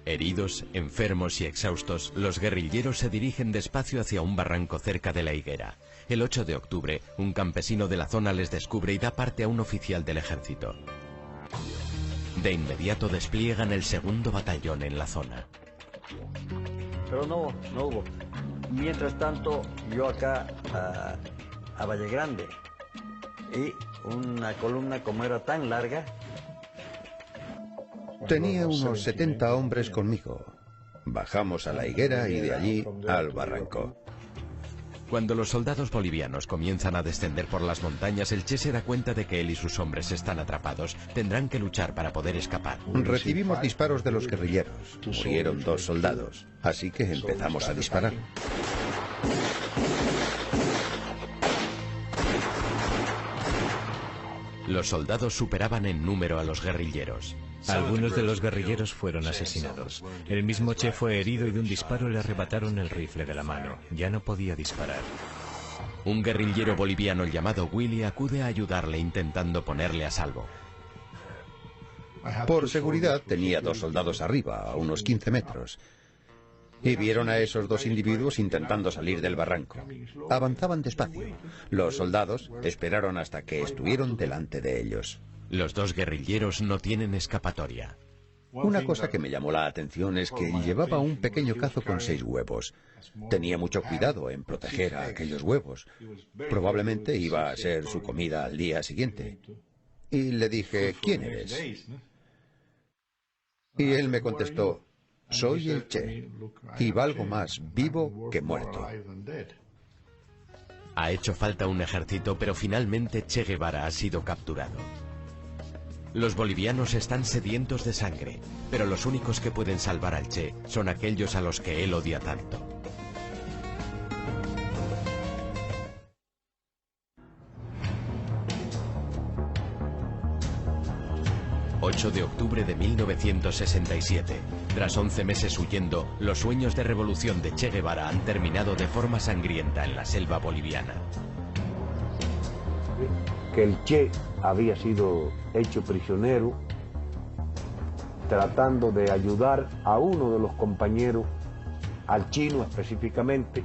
Heridos, enfermos y exhaustos, los guerrilleros se dirigen despacio hacia un barranco cerca de La Higuera. El 8 de octubre, un campesino de la zona les descubre y da parte a un oficial del ejército. De inmediato despliegan el 2º batallón en la zona. Pero no hubo. Mientras tanto, yo acá a Valle Grande, y una columna como era tan larga... Tenía unos 70 hombres conmigo. Bajamos a La Higuera y de allí al barranco. Cuando los soldados bolivianos comienzan a descender por las montañas, el Che se da cuenta de que él y sus hombres están atrapados. Tendrán que luchar para poder escapar. Recibimos disparos de los guerrilleros. Murieron 2 soldados, así que empezamos a disparar. Los soldados superaban en número a los guerrilleros. Algunos de los guerrilleros fueron asesinados. El mismo Che fue herido y de un disparo le arrebataron el rifle de la mano. Ya no podía disparar. Un guerrillero boliviano llamado Willy acude a ayudarle intentando ponerle a salvo. Por seguridad tenía 2 soldados arriba, a unos 15 metros. Y vieron a esos 2 individuos intentando salir del barranco. Avanzaban despacio. Los soldados esperaron hasta que estuvieron delante de ellos. Los 2 guerrilleros no tienen escapatoria. Una cosa que me llamó la atención es que llevaba un pequeño cazo con 6 huevos. Tenía mucho cuidado en proteger a aquellos huevos. Probablemente iba a ser su comida al día siguiente. Y le dije, ¿quién eres? Y él me contestó, soy el Che, y valgo más vivo que muerto. Ha hecho falta un ejército, pero finalmente Che Guevara ha sido capturado. Los bolivianos están sedientos de sangre, pero los únicos que pueden salvar al Che son aquellos a los que él odia tanto. ...8 de octubre de 1967... Tras 11 meses huyendo, los sueños de revolución de Che Guevara han terminado de forma sangrienta en la selva boliviana. Que el Che había sido hecho prisionero tratando de ayudar a uno de los compañeros, al chino específicamente.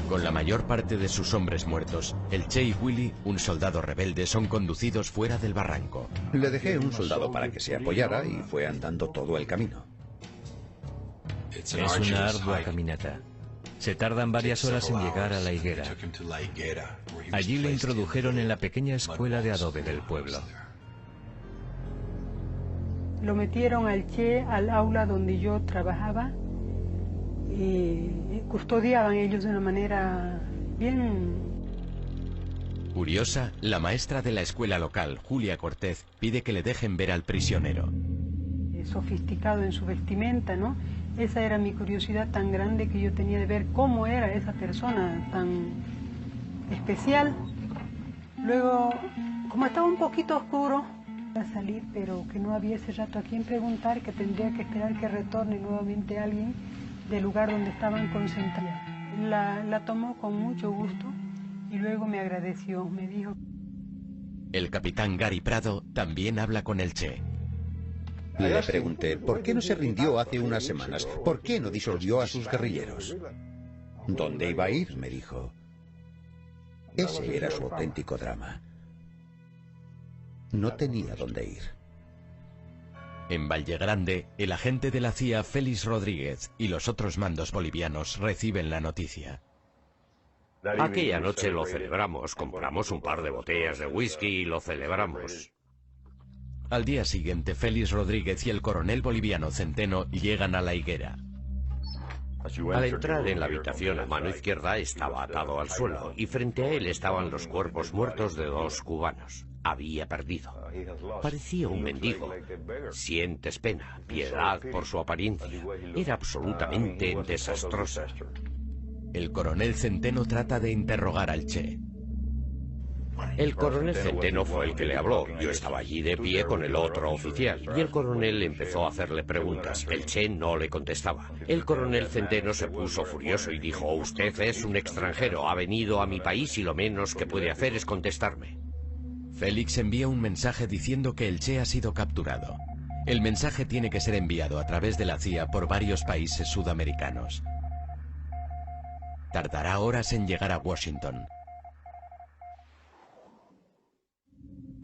Con la mayor parte de sus hombres muertos, el Che y Willy, un soldado rebelde, son conducidos fuera del barranco. Le dejé un soldado para que se apoyara y fue andando todo el camino. Es una ardua caminata. Se tardan varias horas en llegar a la higuera. Allí le introdujeron en la pequeña escuela de adobe del pueblo. Lo metieron al Che al aula donde yo trabajaba y custodiaban ellos de una manera bien... Curiosa, la maestra de la escuela local, Julia Cortez, pide que le dejen ver al prisionero. Sofisticado en su vestimenta, ¿no? Esa era mi curiosidad tan grande que yo tenía de ver cómo era esa persona tan especial. Luego, como estaba un poquito oscuro, iba a salir, pero que no había ese rato a quien preguntar, que tendría que esperar que retorne nuevamente alguien del lugar donde estaban concentrados. La tomó con mucho gusto y luego me agradeció, me dijo... El capitán Gary Prado también habla con el Che. Le pregunté, ¿por qué no se rindió hace unas semanas? ¿Por qué no disolvió a sus guerrilleros? ¿Dónde iba a ir?, me dijo. Ese era su auténtico drama. No tenía dónde ir. En Vallegrande, el agente de la CIA, Félix Rodríguez, y los otros mandos bolivianos reciben la noticia. Aquella noche lo celebramos, compramos un par de botellas de whisky y lo celebramos. Al día siguiente, Félix Rodríguez y el coronel boliviano Centeno llegan a la higuera. Al entrar en la habitación a mano izquierda estaba atado al suelo y frente a él estaban los cuerpos muertos de 2 cubanos. Había perdido. Parecía un mendigo. Sientes pena, piedad por su apariencia. Era absolutamente desastrosa. El coronel Centeno trata de interrogar al Che. El coronel Centeno fue el que le habló. Yo estaba allí de pie con el otro oficial y el coronel empezó a hacerle preguntas. El Che no le contestaba. El coronel Centeno se puso furioso y dijo: usted es un extranjero, ha venido a mi país y lo menos que puede hacer es contestarme. Félix envía un mensaje diciendo que el Che ha sido capturado. El mensaje tiene que ser enviado a través de la CIA por varios países sudamericanos. Tardará horas en llegar a Washington.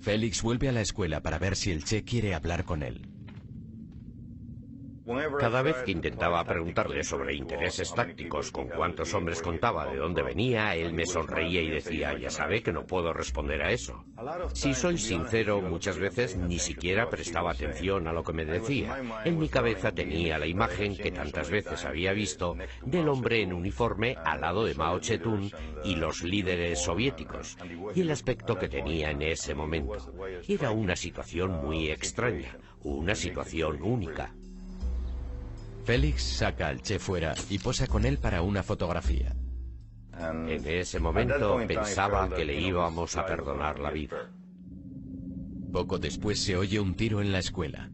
Félix vuelve a la escuela para ver si el Che quiere hablar con él. Cada vez que intentaba preguntarle sobre intereses tácticos, con cuántos hombres contaba, de dónde venía, él me sonreía y decía: ya sabe que no puedo responder a eso. Si soy sincero, muchas veces ni siquiera prestaba atención a lo que me decía. En mi cabeza tenía la imagen que tantas veces había visto del hombre en uniforme al lado de Mao Zedong y los líderes soviéticos, y el aspecto que tenía en ese momento. Era una situación muy extraña, una situación única. Félix saca al Che fuera y posa con él para una fotografía. En ese momento pensaba que le íbamos a perdonar la vida. Poco después se oye un tiro en la escuela.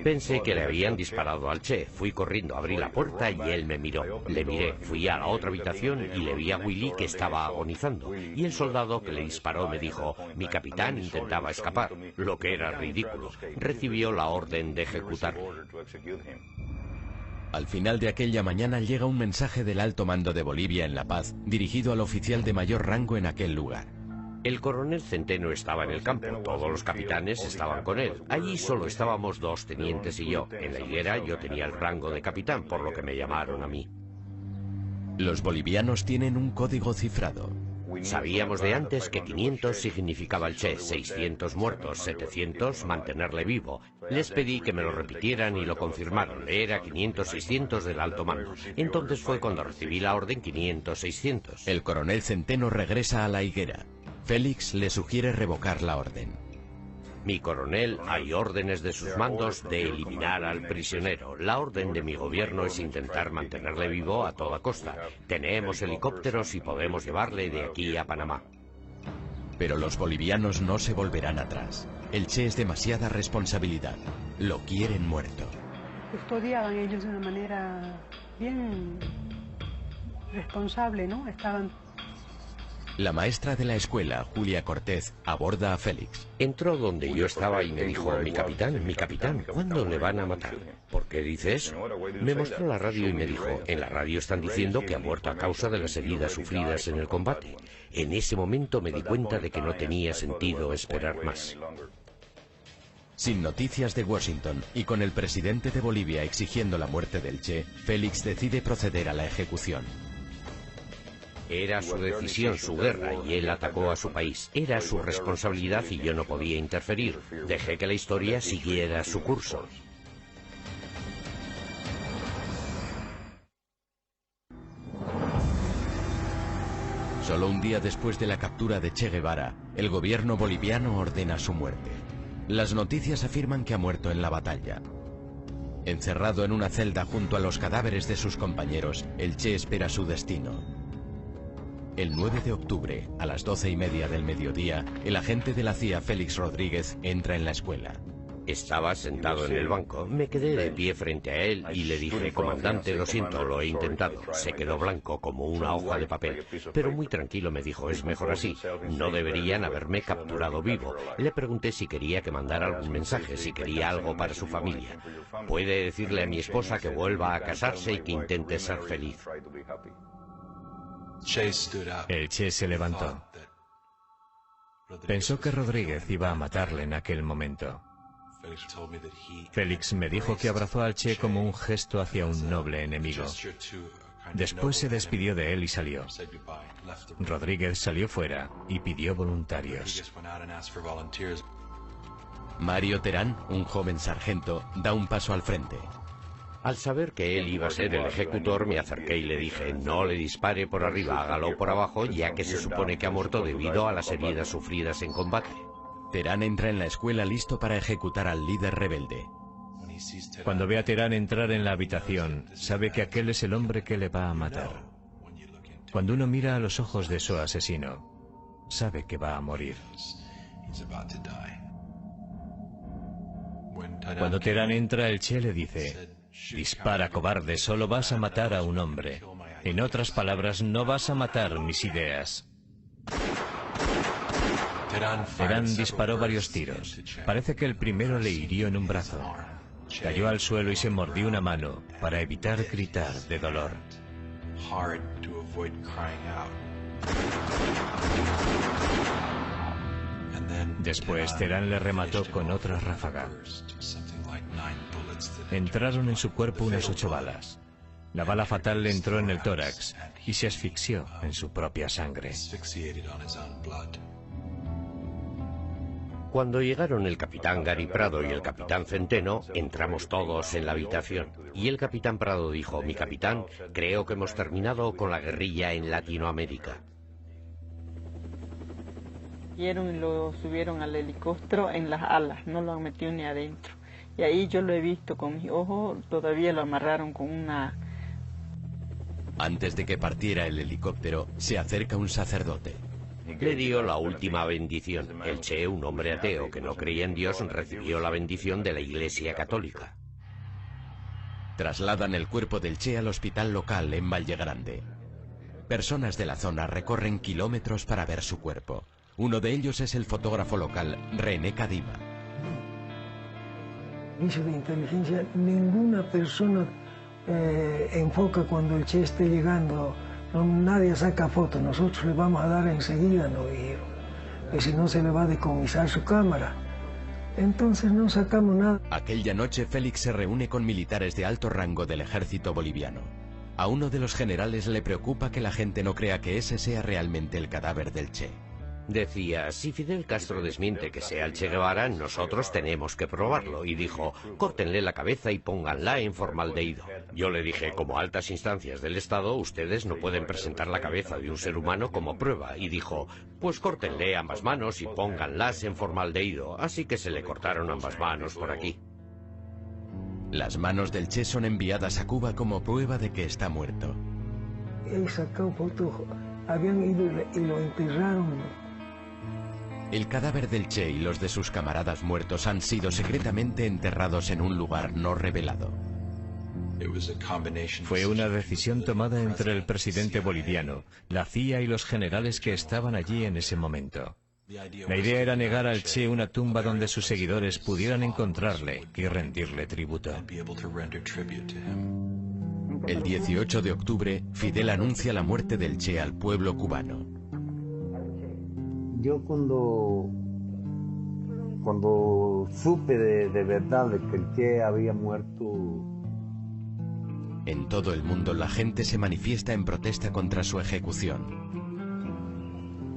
Pensé que le habían disparado al Che. Fui corriendo, abrí la puerta y él me miró. Le miré, fui a la otra habitación y le vi a Willy que estaba agonizando. Y el soldado que le disparó me dijo, mi capitán intentaba escapar, lo que era ridículo. Recibió la orden de ejecutarlo. Al final de aquella mañana llega un mensaje del alto mando de Bolivia en La Paz, dirigido al oficial de mayor rango en aquel lugar. El coronel Centeno estaba en el campo, todos los capitanes estaban con él. Allí solo estábamos 2 tenientes y yo. En la hilera yo tenía el rango de capitán, por lo que me llamaron a mí. Los bolivianos tienen un código cifrado. Sabíamos de antes que 500 significaba el Che, 600 muertos, 700 mantenerle vivo. Les pedí que me lo repitieran y lo confirmaron. Era 500-600 del alto mando. Entonces fue cuando recibí la orden 500-600. El coronel Centeno regresa a la higuera. Félix le sugiere revocar la orden. Mi coronel, hay órdenes de sus mandos de eliminar al prisionero. La orden de mi gobierno es intentar mantenerle vivo a toda costa. Tenemos helicópteros y podemos llevarle de aquí a Panamá. Pero los bolivianos no se volverán atrás. El Che es demasiada responsabilidad. Lo quieren muerto. Custodiaban ellos de una manera bien responsable, ¿no? La maestra de la escuela, Julia Cortez, aborda a Félix. Entró donde yo estaba y me dijo, mi capitán, ¿cuándo le van a matar? ¿Por qué dice eso? Me mostró la radio y me dijo, en la radio están diciendo que ha muerto a causa de las heridas sufridas en el combate. En ese momento me di cuenta de que no tenía sentido esperar más. Sin noticias de Washington y con el presidente de Bolivia exigiendo la muerte del Che, Félix decide proceder a la ejecución. Era su decisión, su guerra, y él atacó a su país. Era su responsabilidad y yo no podía interferir. Dejé que la historia siguiera su curso. Solo un día después de la captura de Che Guevara, el gobierno boliviano ordena su muerte. Las noticias afirman que ha muerto en la batalla. Encerrado en una celda junto a los cadáveres de sus compañeros, el Che espera su destino. El 9 de octubre, a las 12:30 del mediodía, el agente de la CIA, Félix Rodríguez, entra en la escuela. Estaba sentado en el banco. Me quedé de pie frente a él y le dije, comandante, lo siento, lo he intentado. Se quedó blanco como una hoja de papel. Pero muy tranquilo me dijo, es mejor así. No deberían haberme capturado vivo. Le pregunté si quería que mandara algún mensaje, si quería algo para su familia. Puede decirle a mi esposa que vuelva a casarse y que intente ser feliz. El Che se levantó. Pensó que Rodríguez iba a matarle en aquel momento. Félix me dijo que abrazó al Che como un gesto hacia un noble enemigo. Después se despidió de él y salió. Rodríguez salió fuera y pidió voluntarios. Mario Terán, un joven sargento, da un paso al frente. Al saber que él iba a ser el ejecutor, me acerqué y le dije, no le dispare por arriba, hágalo por abajo, ya que se supone que ha muerto debido a las heridas sufridas en combate. Terán entra en la escuela listo para ejecutar al líder rebelde. Cuando ve a Terán entrar en la habitación, sabe que aquel es el hombre que le va a matar. Cuando uno mira a los ojos de su asesino, sabe que va a morir. Cuando Terán entra, el Che le dice, dispara, cobarde, solo vas a matar a un hombre. En otras palabras, no vas a matar mis ideas. Terán disparó varios tiros. Parece que el primero le hirió en un brazo. Cayó al suelo y se mordió una mano para evitar gritar de dolor. Después Terán le remató con otra ráfaga. Entraron en su cuerpo unas 8 balas. La bala fatal le entró en el tórax y se asfixió en su propia sangre. Cuando llegaron el capitán Gary Prado y el capitán Centeno, entramos todos en la habitación. Y el capitán Prado dijo, mi capitán, creo que hemos terminado con la guerrilla en Latinoamérica. Y lo subieron al helicóptero en las alas, no lo han metido ni adentro. Y ahí yo lo he visto con mis ojos, todavía lo amarraron con una... Antes de que partiera el helicóptero, se acerca un sacerdote. Le dio la última bendición. El Che, un hombre ateo que no creía en Dios, recibió la bendición de la Iglesia Católica. Trasladan el cuerpo del Che al hospital local en Valle Grande. Personas de la zona recorren kilómetros para ver su cuerpo. Uno de ellos es el fotógrafo local, René Cadima. Servicio de inteligencia, ninguna persona enfoca cuando el Che esté llegando. No, nadie saca fotos, nosotros le vamos a dar enseguida, no dijeron, que si no se le va a decomisar su cámara. Entonces no sacamos nada. Aquella noche Félix se reúne con militares de alto rango del ejército boliviano. A uno de los generales le preocupa que la gente no crea que ese sea realmente el cadáver del Che. Decía, si Fidel Castro desmiente que sea el Che Guevara, nosotros tenemos que probarlo. Y dijo, córtenle la cabeza y pónganla en formaldehído. Yo le dije, como altas instancias del Estado, ustedes no pueden presentar la cabeza de un ser humano como prueba. Y dijo, pues córtenle ambas manos y pónganlas en formaldehído. Así que se le cortaron ambas manos por aquí. Las manos del Che son enviadas a Cuba como prueba de que está muerto. He sacado fotos, habían ido y lo enterraron. El cadáver del Che y los de sus camaradas muertos han sido secretamente enterrados en un lugar no revelado. Fue una decisión tomada entre el presidente boliviano, la CIA y los generales que estaban allí en ese momento. La idea era negar al Che una tumba donde sus seguidores pudieran encontrarle y rendirle tributo. El 18 de octubre, Fidel anuncia la muerte del Che al pueblo cubano. Yo cuando supe de verdad de que el Che había muerto... En todo el mundo la gente se manifiesta en protesta contra su ejecución.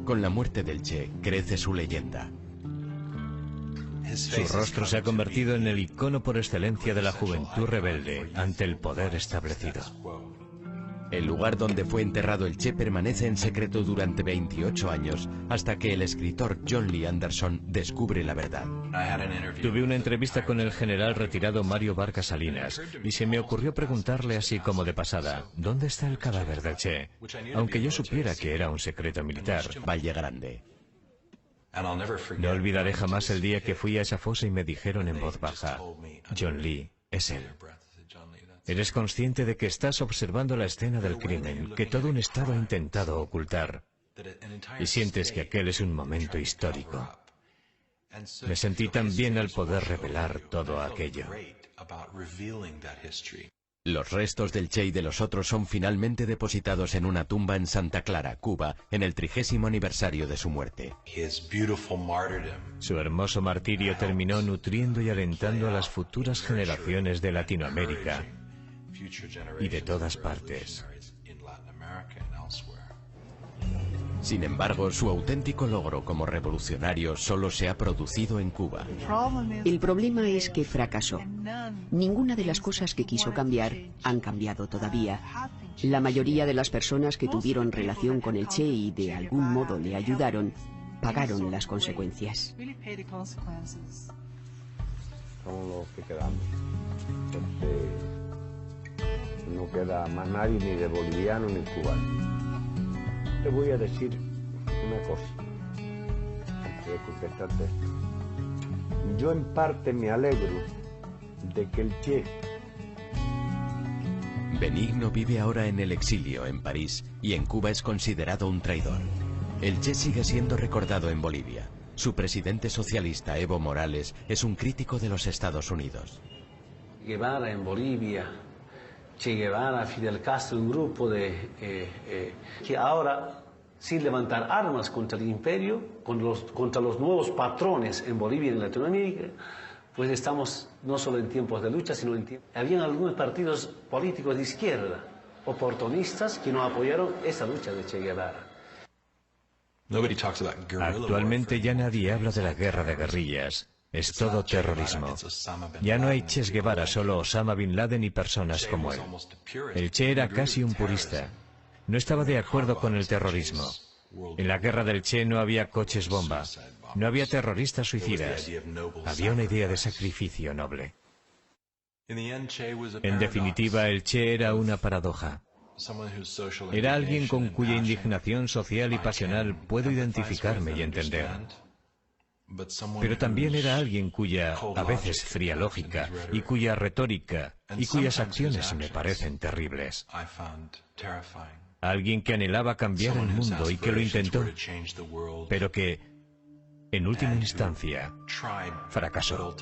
Con la muerte del Che crece su leyenda. Su rostro se ha convertido en el icono por excelencia de la juventud rebelde ante el poder establecido. El lugar donde fue enterrado el Che permanece en secreto durante 28 años, hasta que el escritor John Lee Anderson descubre la verdad. Tuve una entrevista con el general retirado Mario Vargas Salinas, y se me ocurrió preguntarle así como de pasada, ¿dónde está el cadáver del Che? Aunque yo supiera que era un secreto militar. Valle Grande. No olvidaré jamás el día que fui a esa fosa y me dijeron en voz baja, John Lee, es él. Eres consciente de que estás observando la escena del crimen, que todo un Estado ha intentado ocultar, y sientes que aquel es un momento histórico. Me sentí tan bien al poder revelar todo aquello. Los restos del Che y de los otros son finalmente depositados en una tumba en Santa Clara, Cuba, en el 30º aniversario de su muerte. Su hermoso martirio terminó nutriendo y alentando a las futuras generaciones de Latinoamérica y de todas partes. Sin embargo, su auténtico logro como revolucionario solo se ha producido en Cuba. El problema es que fracasó. Ninguna de las cosas que quiso cambiar han cambiado todavía. La mayoría de las personas que tuvieron relación con el Che y de algún modo le ayudaron, pagaron las consecuencias. Son los que quedamos. No queda más nadie, ni de boliviano ni cubano. Te voy a decir una cosa, antes de contestarte esto. Yo en parte me alegro de que el Che... Benigno vive ahora en el exilio en París y en Cuba es considerado un traidor. El Che sigue siendo recordado en Bolivia. Su presidente socialista, Evo Morales, es un crítico de los Estados Unidos. Guevara en Bolivia, Che Guevara, Fidel Castro, un grupo que ahora, sin levantar armas contra el imperio, contra los nuevos patrones en Bolivia y en Latinoamérica, pues estamos no solo en tiempos de lucha, sino en tiempos... Habían algunos partidos políticos de izquierda, oportunistas, que no apoyaron esa lucha de Che Guevara. Actualmente ya nadie habla de la guerra de guerrillas. Es todo terrorismo. Ya no hay Ches Guevara, solo Osama Bin Laden y personas como él. El Che era casi un purista. No estaba de acuerdo con el terrorismo. En la guerra del Che no había coches bomba. No había terroristas suicidas. Había una idea de sacrificio noble. En definitiva, el Che era una paradoja. Era alguien con cuya indignación social y pasional puedo identificarme y entender. Pero también era alguien cuya, a veces, fría lógica, y cuya retórica, y cuyas acciones me parecen terribles. Alguien que anhelaba cambiar el mundo y que lo intentó, pero que, en última instancia, fracasó.